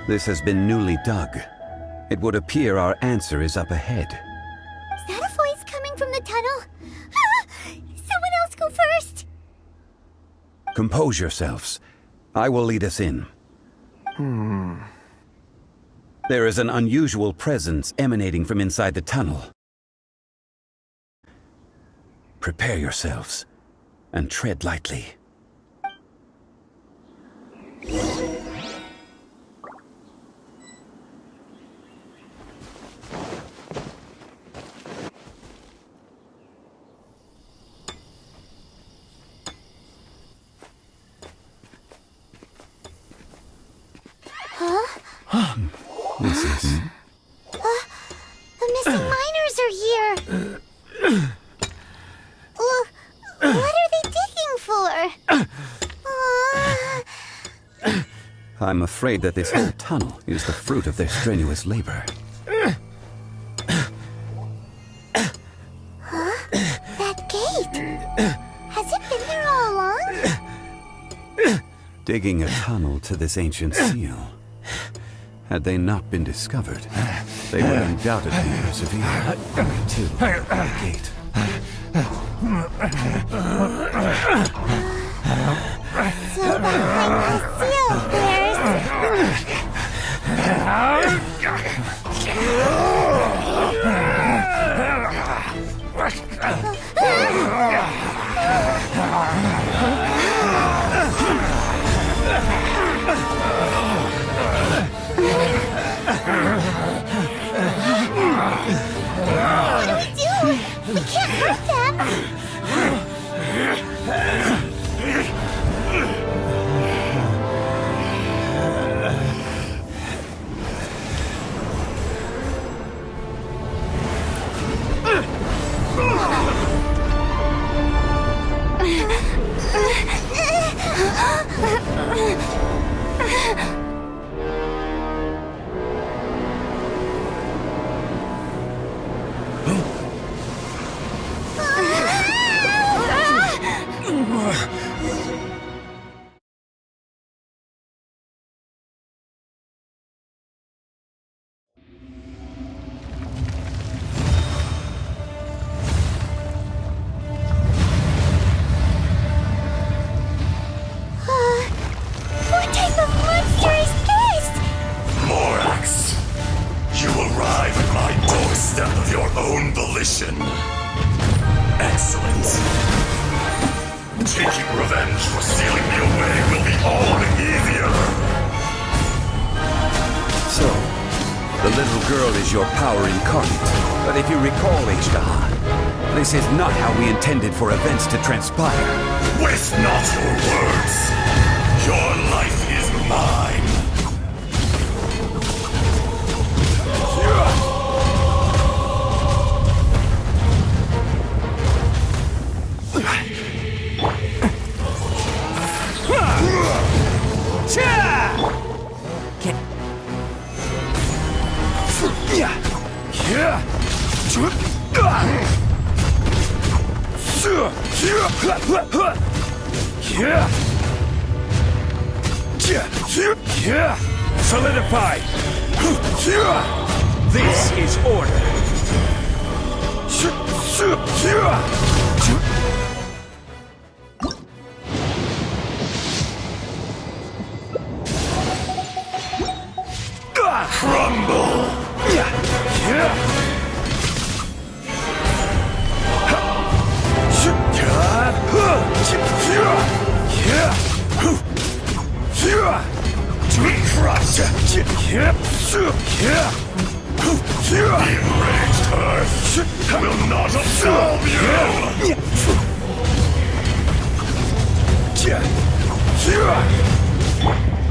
This has been newly dug. It would appear our answer is up ahead. Is that a voice coming from the tunnel? Someone else go first. Compose yourselves. I will lead us in. There is an unusual presence emanating from inside the tunnel. Prepare yourselves and tread lightly. This is... The missing miners are here. What are they digging for? I'm afraid that this whole tunnel is the fruit of their strenuous labor. That gate. Has it been there all along? Digging a tunnel to this ancient seal. Had they not been discovered, They would undoubtedly persevere. To the gate. So behind the seal, there's... What do we do? We can't hurt them! What type of monster is this? Morax, you arrive at my doorstep of your own volition. Excellent. Taking revenge for stealing me away will be all the easier. So, the little girl is your power incarnate. But if you recall, Ishtaha, this is not how we intended for events to transpire. Waste not your words. Your life is mine. Solidify! This is order! Crumble! Crushed! The enraged earth will not absolve you!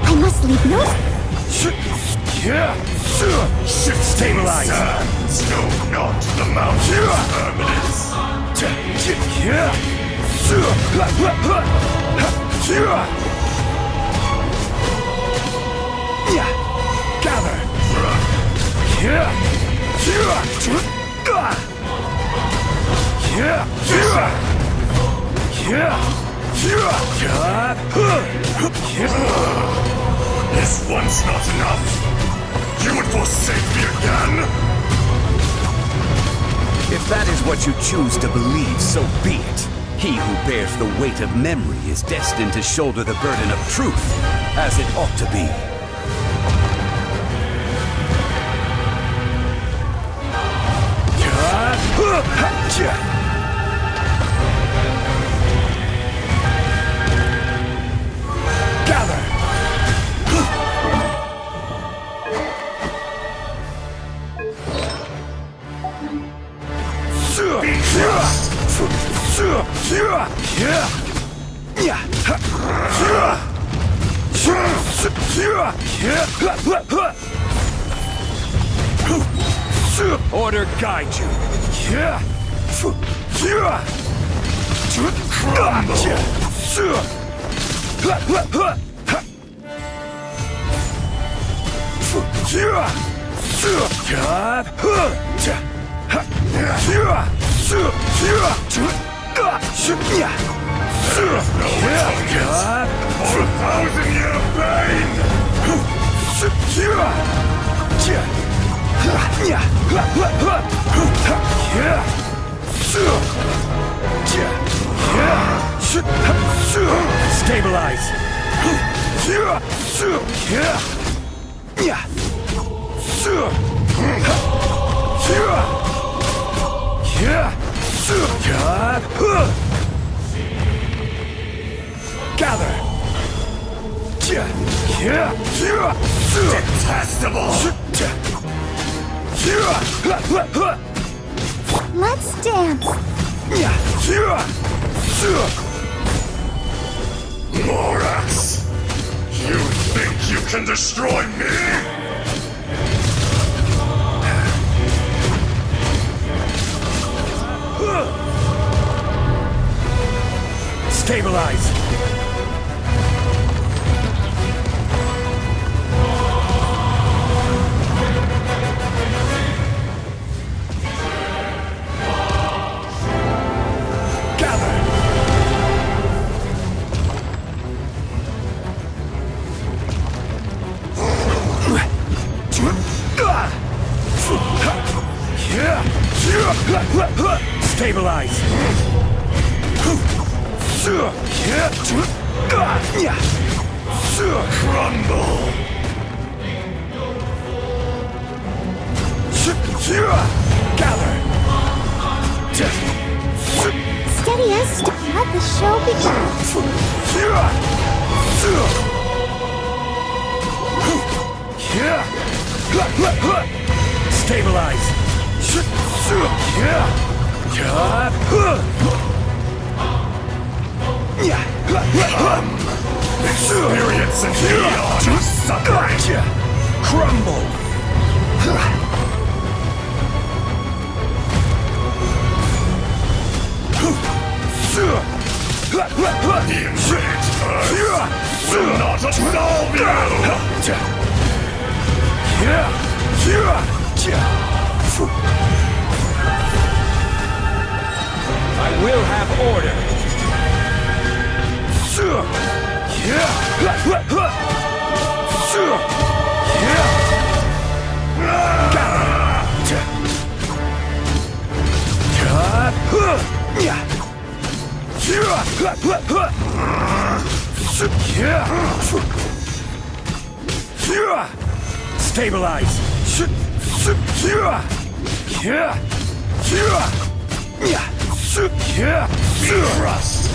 I must leave no... Shift stabilize! Sands know not the mountain's permanence! Gather! Is once not enough? You would forsake me again? If that is what you choose to believe, so be it. He who bears the weight of memory is destined to shoulder the burden of truth, as it ought to be. Gather! Order guide you. For 1,000-year pain! Stabilize. Gather. Detestable! Let's dance. Morax! You think you can destroy me? Stabilize. Stabilize. Crumble. Gather. Steady as let the show begin. Stabilize. Experience and beyond suffering. Crumble. The enraged earth will not absolve you! I will have order. Stabilize. Be crushed!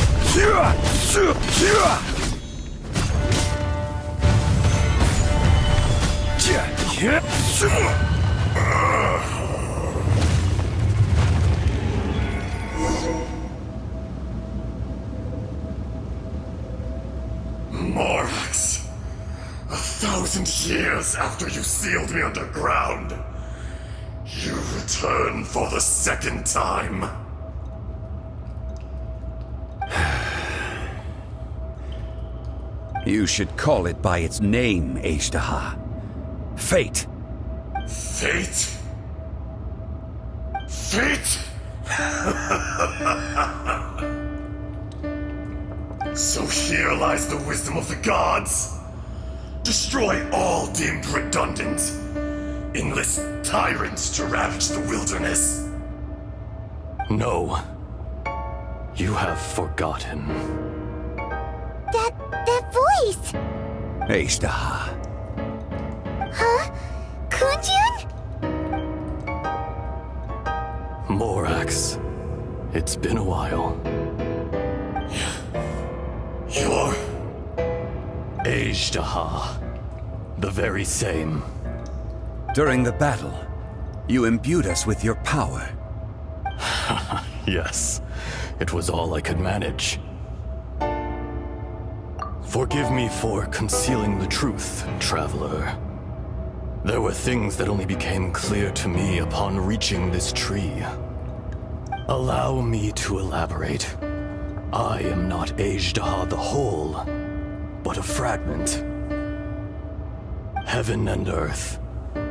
Morax, 1,000 years after you sealed me underground, you return for the second time. You should call it by its name, Ashtaha. Fate. Fate? Fate? So here lies the wisdom of the gods. Destroy all deemed redundant. Enlist tyrants to ravage the wilderness. No. You have forgotten. That voice! Ashtaha. Huh? Kunjun? Morax. It's been a while. You're... Ashtaha. The very same. During the battle, you imbued us with your power. Yes. It was all I could manage. Forgive me for concealing the truth, traveler. There were things that only became clear to me upon reaching this tree. Allow me to elaborate. I am not Ashtaha the whole, but a fragment. Heaven and earth,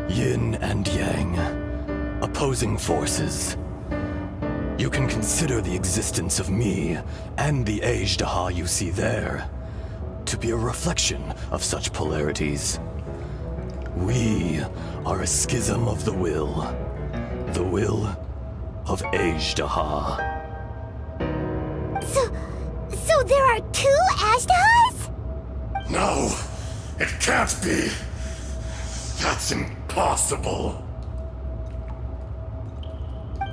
yin and yang, opposing forces. You can consider the existence of me and the Ashtaha you see there to be a reflection of such polarities. We are a schism of the will of Azhdaha. So there are two Ashdahas? No, it can't be. That's impossible.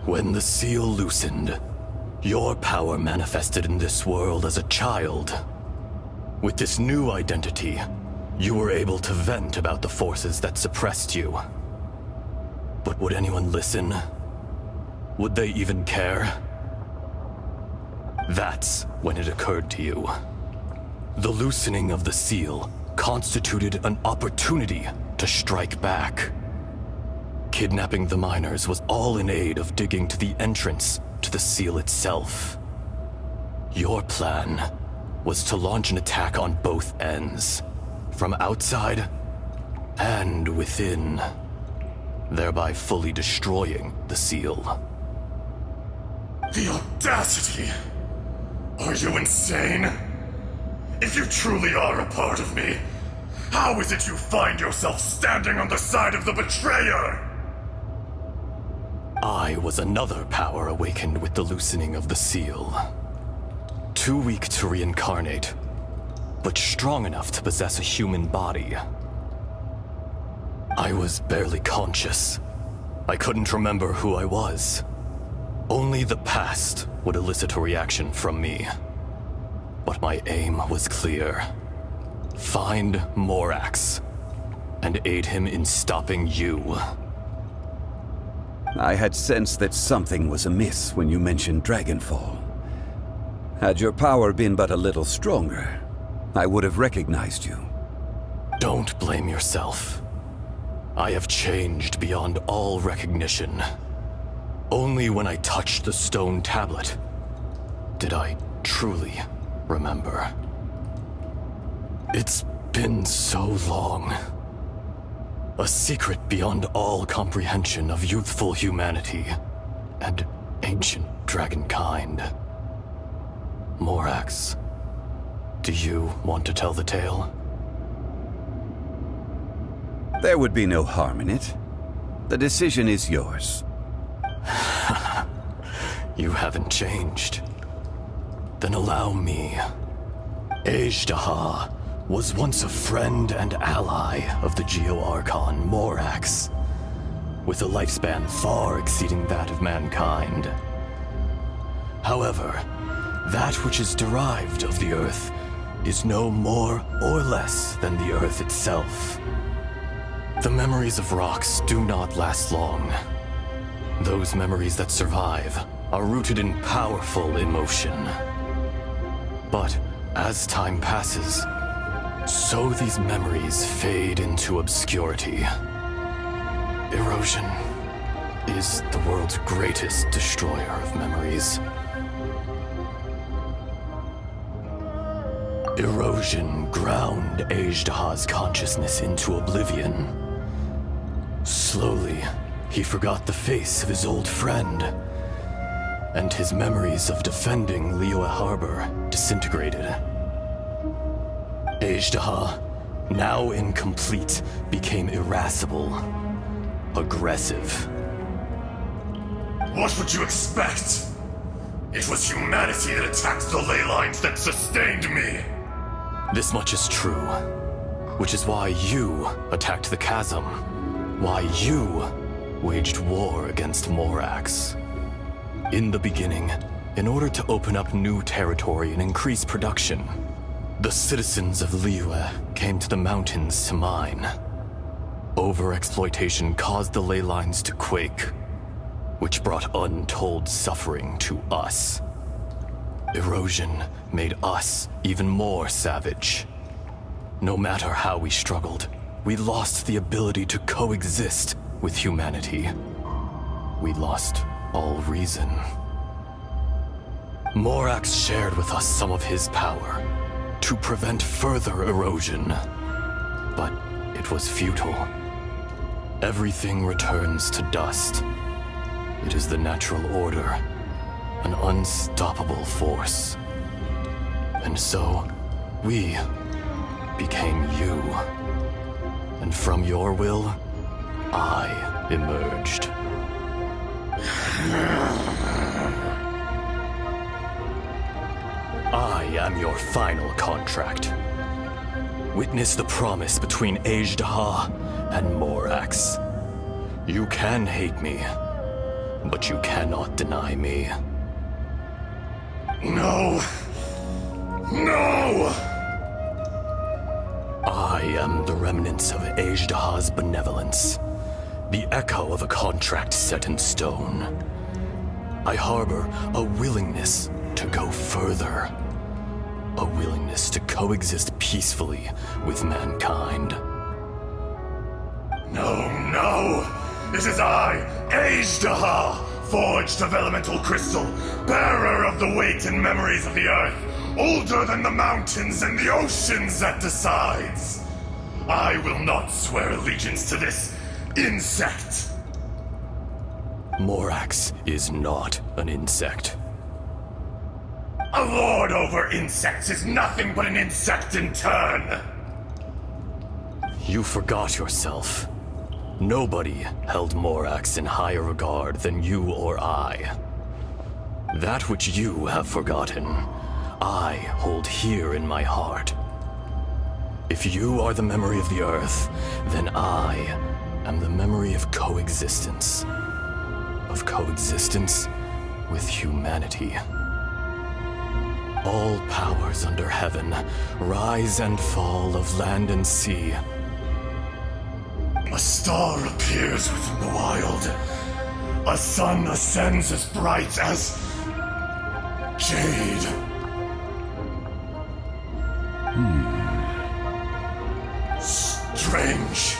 When the seal loosened, your power manifested in this world as a child. With this new identity, you were able to vent about the forces that suppressed you. But would anyone listen? Would they even care? That's when it occurred to you. The loosening of the seal constituted an opportunity to strike back. Kidnapping the miners was all in aid of digging to the entrance to the seal itself. Your plan was to launch an attack on both ends, from outside and within, thereby fully destroying the seal. The audacity! Are you insane? If you truly are a part of me, how is it you find yourself standing on the side of the betrayer? I was another power awakened with the loosening of the seal. Too weak to reincarnate, but strong enough to possess a human body. I was barely conscious. I couldn't remember who I was. Only the past would elicit a reaction from me. But my aim was clear. Find Morax, and aid him in stopping you. I had sensed that something was amiss when you mentioned Dragonfall. Had your power been but a little stronger, I would have recognized you. Don't blame yourself. I have changed beyond all recognition. Only when I touched the stone tablet did I truly remember. It's been so long. A secret beyond all comprehension of youthful humanity and ancient dragonkind. Morax, do you want to tell the tale? There would be no harm in it. The decision is yours. You haven't changed. Then allow me. Azhdaha was once a friend and ally of the Geo-Archon Morax, with a lifespan far exceeding that of mankind. However, that which is derived of the Earth is no more or less than the Earth itself. The memories of rocks do not last long. Those memories that survive are rooted in powerful emotion. But as time passes, so these memories fade into obscurity. Erosion is the world's greatest destroyer of memories. Erosion ground Azhdaha's consciousness into oblivion. Slowly, he forgot the face of his old friend, and his memories of defending Liyue Harbor disintegrated. Azhdaha, now incomplete, became irascible, aggressive. What would you expect? It was humanity that attacked the ley lines that sustained me. This much is true, which is why you attacked the chasm, why you waged war against Morax. In the beginning, in order to open up new territory and increase production, the citizens of Liyue came to the mountains to mine. Overexploitation caused the ley lines to quake, which brought untold suffering to us. Erosion made us even more savage. No matter how we struggled, we lost the ability to coexist with humanity. We lost all reason. Morax shared with us some of his power to prevent further erosion, but it was futile. Everything returns to dust. It is the natural order, an unstoppable force. And so, we became you. And from your will, I emerged. I am your final contract. Witness the promise between Azhdaha and Morax. You can hate me, but you cannot deny me. No! No! I am the remnants of Azhdaha's benevolence, the echo of a contract set in stone. I harbor a willingness to go further, a willingness to coexist peacefully with mankind. No, no! This is I, Azhdaha, forged of elemental crystal, bearer of the weight and memories of the earth, older than the mountains and the oceans that decides. I will not swear allegiance to this insect. Morax is not an insect. A lord over insects is nothing but an insect in turn. You forgot yourself. Nobody held Morax in higher regard than you or I. That which you have forgotten, I hold here in my heart. If you are the memory of the Earth, then I am the memory of coexistence. Of coexistence with humanity. All powers under heaven, rise and fall of land and sea. A star appears within the wild. A sun ascends as bright as jade. Strange.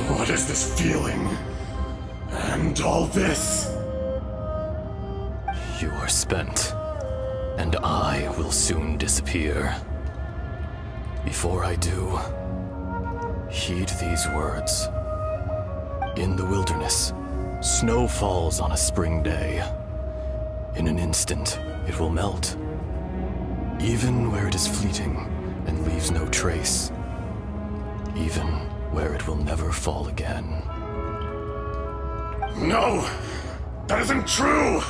What is this feeling? And all this? You are spent, and I will soon disappear. Before I do, heed these words. In the wilderness, snow falls on a spring day. In an instant, it will melt. Even where it is fleeting and leaves no trace. Even where it will never fall again. No! That isn't true!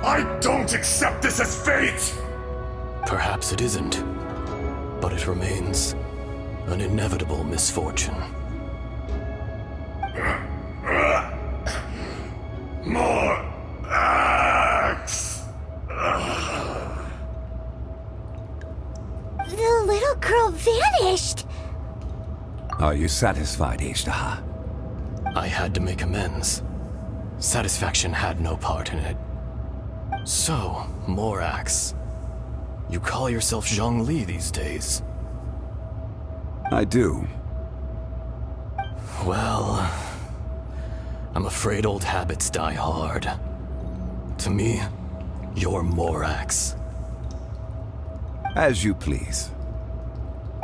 I don't accept this as fate! Perhaps it isn't, but it remains an inevitable misfortune. More axe! The little girl vanished! Are you satisfied, Azhdaha? I had to make amends. Satisfaction had no part in it. So, Morax, you call yourself Zhongli these days? I do. Well, I'm afraid old habits die hard. To me, you're Morax. As you please.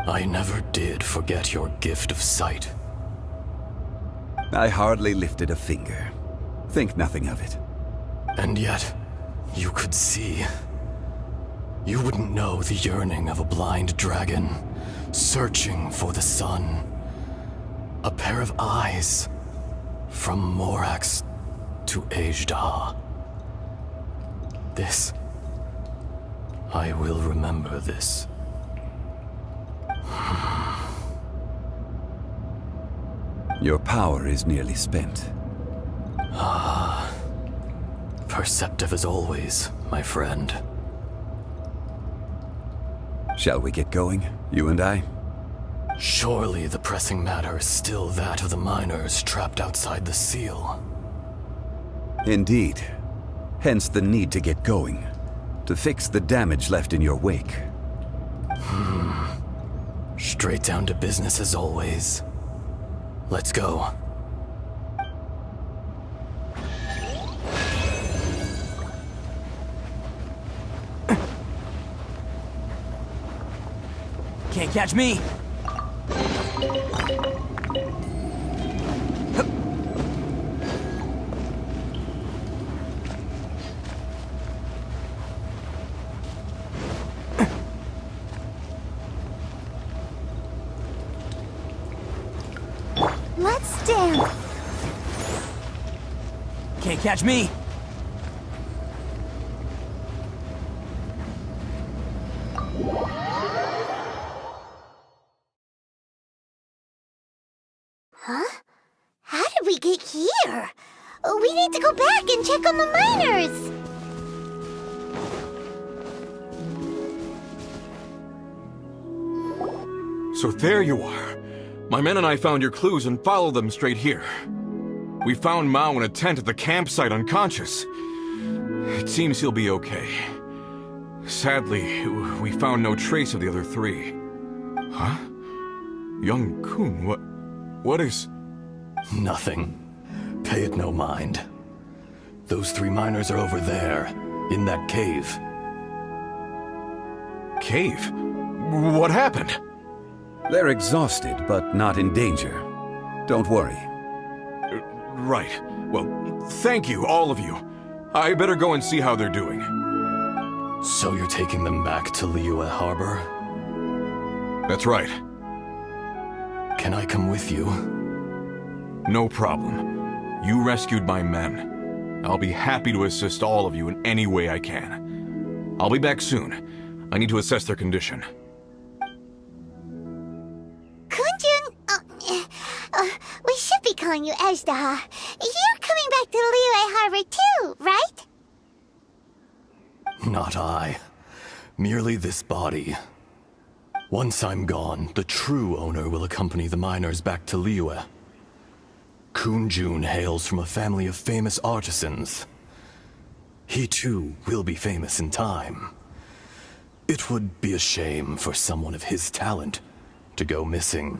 I never did forget your gift of sight. I hardly lifted a finger. Think nothing of it. And yet, you could see. You wouldn't know the yearning of a blind dragon, searching for the sun. A pair of eyes, from Morax to Azhdaha. This, I will remember this. Your power is nearly spent. Perceptive as always, my friend. Shall we get going, you and I? Surely the pressing matter is still that of the miners trapped outside the seal. Indeed. Hence the need to get going. To fix the damage left in your wake. Straight down to business as always. Let's go. Can't catch me. Damn! Can't catch me! Huh? How did we get here? We need to go back and check on the miners! So there you are. My men and I found your clues and followed them straight here. We found Mao in a tent at the campsite unconscious. It seems he'll be okay. Sadly, we found no trace of the other three. Huh? Young Kun, what is... Nothing. Pay it no mind. Those 3 miners are over there, in that cave. Cave? What happened? They're exhausted, but not in danger. Don't worry. Right. Well, thank you, all of you. I better go and see how they're doing. So you're taking them back to Liyue Harbor? That's right. Can I come with you? No problem. You rescued my men. I'll be happy to assist all of you in any way I can. I'll be back soon. I need to assess their condition. Kunjun, we should be calling you Ezdaha. You're coming back to Liyue Harbor too, right? Not I. Merely this body. Once I'm gone, the true owner will accompany the miners back to Liyue. Kunjun hails from a family of famous artisans. He too will be famous in time. It would be a shame for someone of his talent to go missing.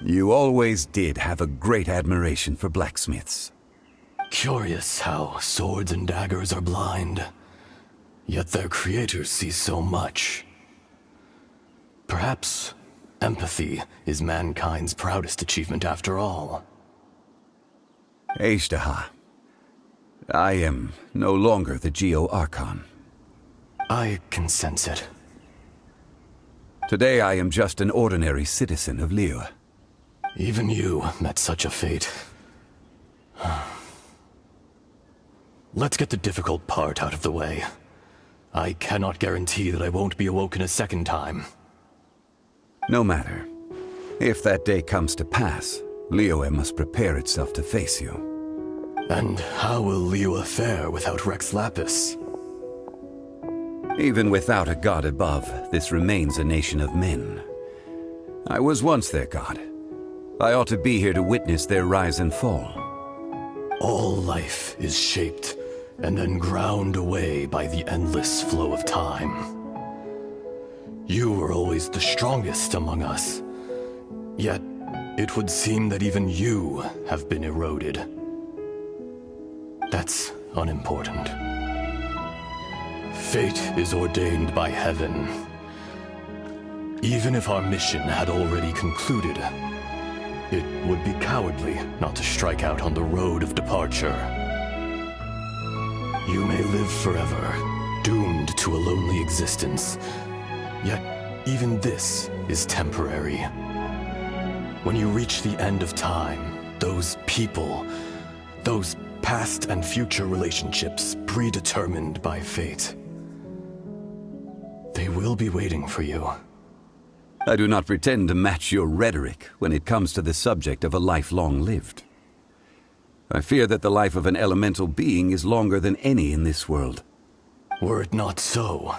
You always did have a great admiration for blacksmiths. Curious how swords and daggers are blind, yet their creators see so much. Perhaps empathy is mankind's proudest achievement after all. Ezdaha, I am no longer the Geo-Archon. I can sense it. Today I am just an ordinary citizen of Liyue. Even you met such a fate. Let's get the difficult part out of the way. I cannot guarantee that I won't be awoken a second time. No matter. If that day comes to pass, Liyue must prepare itself to face you. And how will Liyue fare without Rex Lapis? Even without a god above, this remains a nation of men. I was once their god. I ought to be here to witness their rise and fall. All life is shaped and then ground away by the endless flow of time. You were always the strongest among us, yet it would seem that even you have been eroded. That's unimportant. Fate is ordained by heaven. Even if our mission had already concluded, it would be cowardly not to strike out on the road of departure. You may live forever, doomed to a lonely existence. Yet, even this is temporary. When you reach the end of time, those people, those past and future relationships predetermined by fate, they will be waiting for you. I do not pretend to match your rhetoric when it comes to the subject of a life long lived. I fear that the life of an elemental being is longer than any in this world. Were it not so,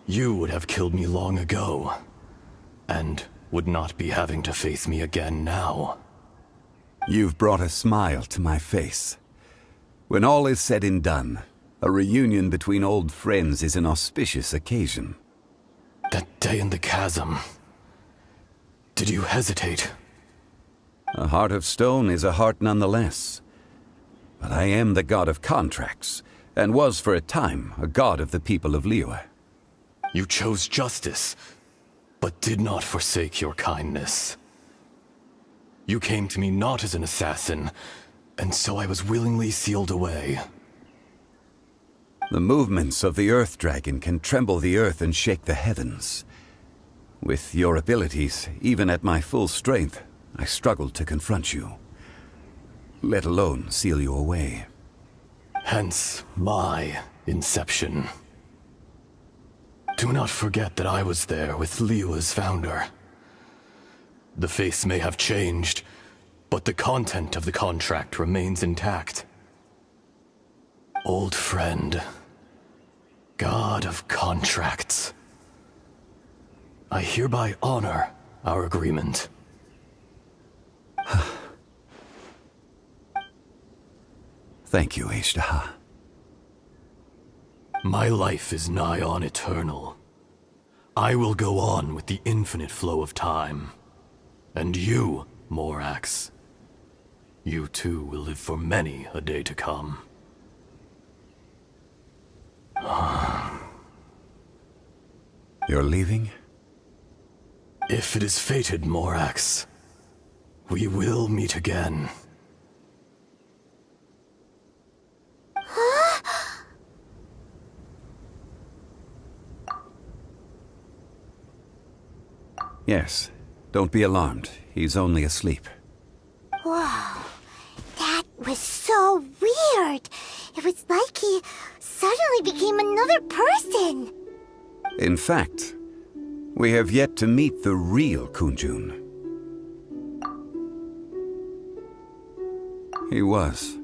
you would have killed me long ago, and would not be having to face me again now. You've brought a smile to my face. When all is said and done, a reunion between old friends is an auspicious occasion. That day in the chasm, did you hesitate? A heart of stone is a heart nonetheless. But I am the god of contracts, and was for a time a god of the people of Liyue. You chose justice, but did not forsake your kindness. You came to me not as an assassin, and so I was willingly sealed away. The movements of the Earth Dragon can tremble the earth and shake the heavens. With your abilities, even at my full strength, I struggled to confront you, let alone seal you away. Hence my inception. Do not forget that I was there with Liyue's founder. The face may have changed, but the content of the contract remains intact. Old friend, God of contracts, I hereby honor our agreement. Thank you, Ishtaha. My life is nigh on eternal. I will go on with the infinite flow of time. And you, Morax, you too will live for many a day to come. You're leaving? If it is fated, Morax, we will meet again. Yes. Don't be alarmed. He's only asleep. Whoa. That was so weird. It was like he suddenly became another person. In fact, we have yet to meet the real Kunjun. He was.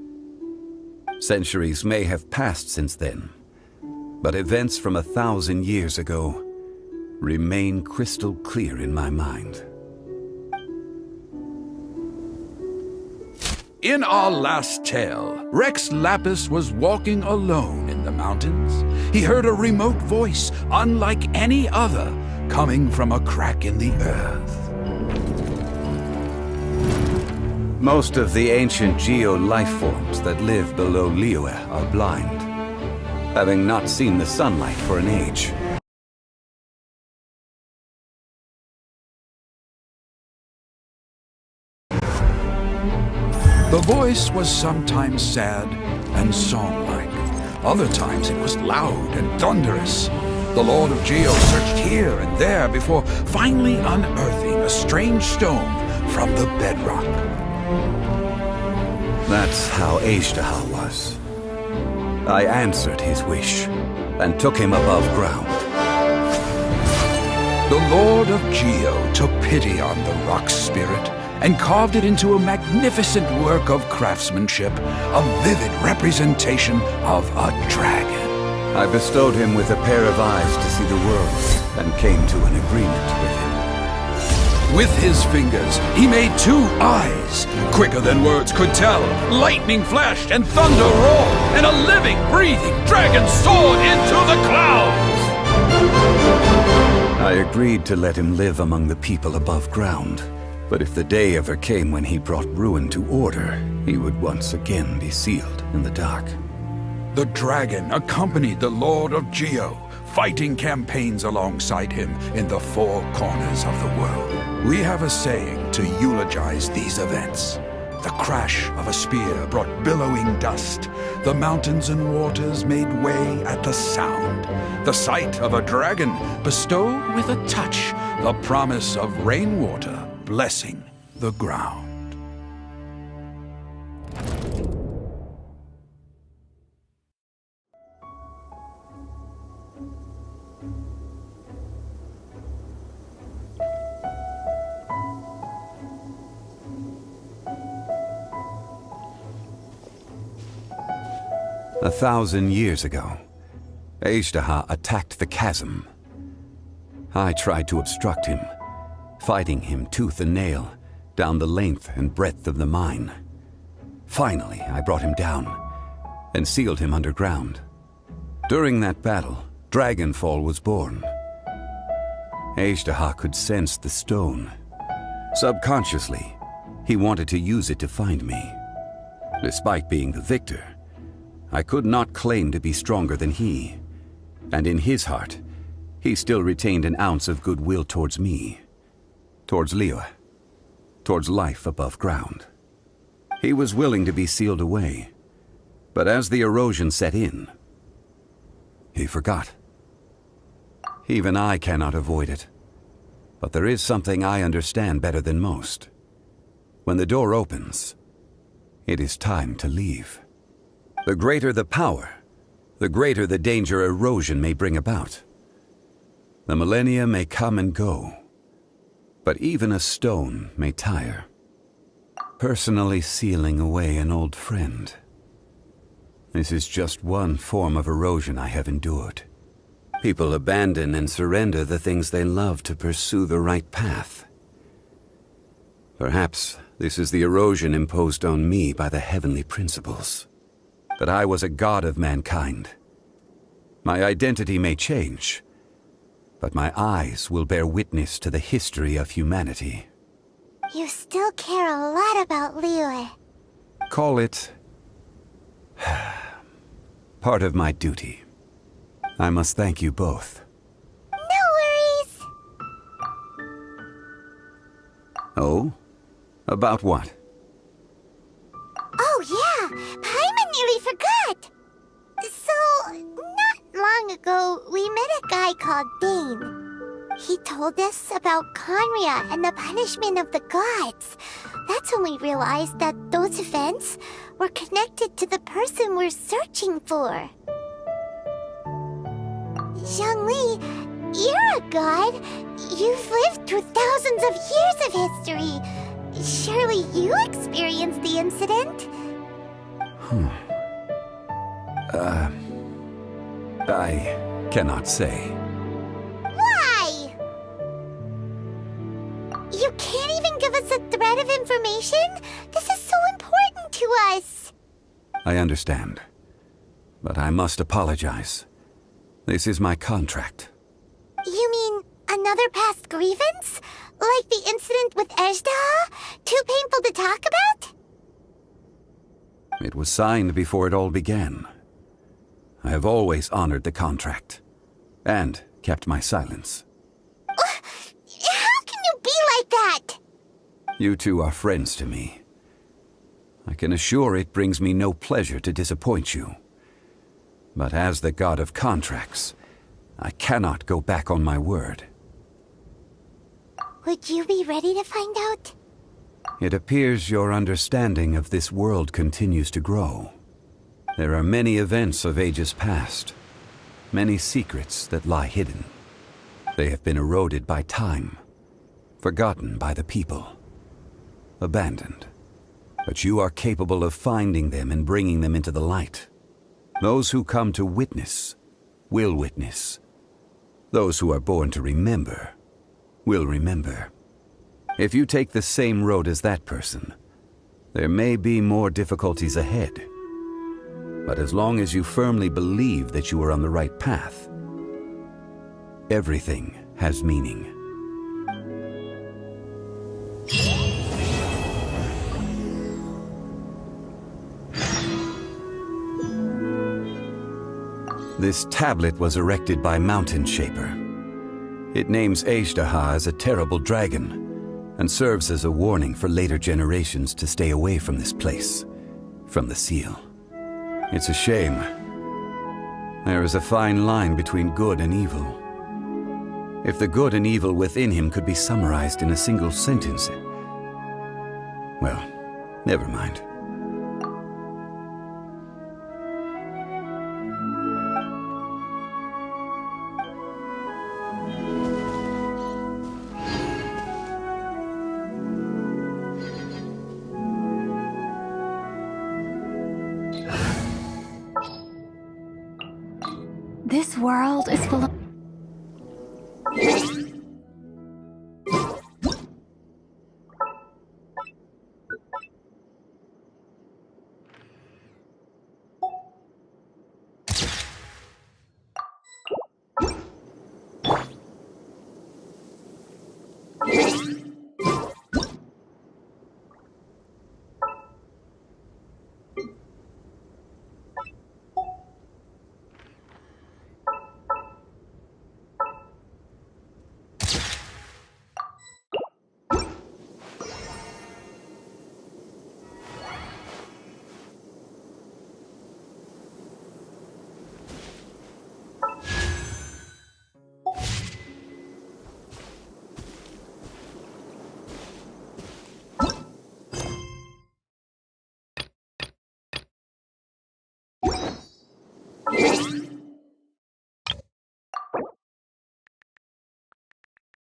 Centuries may have passed since then, but events from 1,000 years ago remain crystal clear in my mind. In our last tale, Rex Lapis was walking alone in the mountains. He heard a remote voice, unlike any other, coming from a crack in the earth. Most of the ancient geo-life forms that live below Liyue are blind, having not seen the sunlight for an age. The voice was sometimes sad and song-like. Other times it was loud and thunderous. The Lord of Geo searched here and there before finally unearthing a strange stone from the bedrock. That's how Ishtaha was. I answered his wish and took him above ground. The Lord of Geo took pity on the rock spirit and carved it into a magnificent work of craftsmanship, a vivid representation of a dragon. I bestowed him with a pair of eyes to see the world and came to an agreement with him. With his fingers, he made 2 eyes. Quicker than words could tell, lightning flashed and thunder roared, and a living, breathing dragon soared into the clouds! I agreed to let him live among the people above ground. But if the day ever came when he brought ruin to order, he would once again be sealed in the dark. The dragon accompanied the Lord of Geo, fighting campaigns alongside him in the 4 corners of the world. We have a saying to eulogize these events. The crash of a spear brought billowing dust. The mountains and waters made way at the sound. The sight of a dragon bestowed with a touch the promise of rainwater blessing the ground. A 1,000 years ago, Ishtaha attacked the chasm. I tried to obstruct him, fighting him tooth and nail down the length and breadth of the mine. Finally, I brought him down and sealed him underground. During that battle, Dragonfall was born. Ishtaha could sense the stone. Subconsciously, he wanted to use it to find me. Despite being the victor, I could not claim to be stronger than he, and in his heart, he still retained an ounce of goodwill towards me, towards Liyue, towards life above ground. He was willing to be sealed away, but as the erosion set in, he forgot. Even I cannot avoid it, but there is something I understand better than most. When the door opens, it is time to leave. The greater the power, the greater the danger erosion may bring about. The millennia may come and go, but even a stone may tire. Personally sealing away an old friend. This is just one form of erosion I have endured. People abandon and surrender the things they love to pursue the right path. Perhaps this is the erosion imposed on me by the heavenly principles. That I was a god of mankind. My identity may change, but my eyes will bear witness to the history of humanity. You still care a lot about Liyue. Call it part of my duty. I must thank you both. No worries. Oh? About what? Oh yeah, Paimon nearly forgot. So, not long ago, we met a guy called Dane. He told us about Conria and the punishment of the gods. That's when we realized that those events were connected to the person we're searching for. Zhongli, you're a god. You've lived through thousands of years of history. Surely you experienced the incident? I cannot say. Why? You can't even give us a thread of information? This is so important to us. I understand. But I must apologize. This is my contract. You mean another past grievance? Like the incident with Ejda? Too painful to talk about? It was signed before it all began. I have always honored the contract. And kept my silence. How can you be like that? You two are friends to me. I can assure it brings me no pleasure to disappoint you. But as the god of contracts, I cannot go back on my word. Would you be ready to find out? It appears your understanding of this world continues to grow. There are many events of ages past, many secrets that lie hidden. They have been eroded by time, forgotten by the people, abandoned. But you are capable of finding them and bringing them into the light. Those who come to witness will witness. Those who are born to remember will remember. If you take the same road as that person, there may be more difficulties ahead. But as long as you firmly believe that you are on the right path, everything has meaning. This tablet was erected by Mountain Shaper. It names Ejdaha as a terrible dragon, and serves as a warning for later generations to stay away from this place, from the seal. It's a shame. There is a fine line between good and evil. If the good and evil within him could be summarized in a single sentence, well, never mind. This world is full of...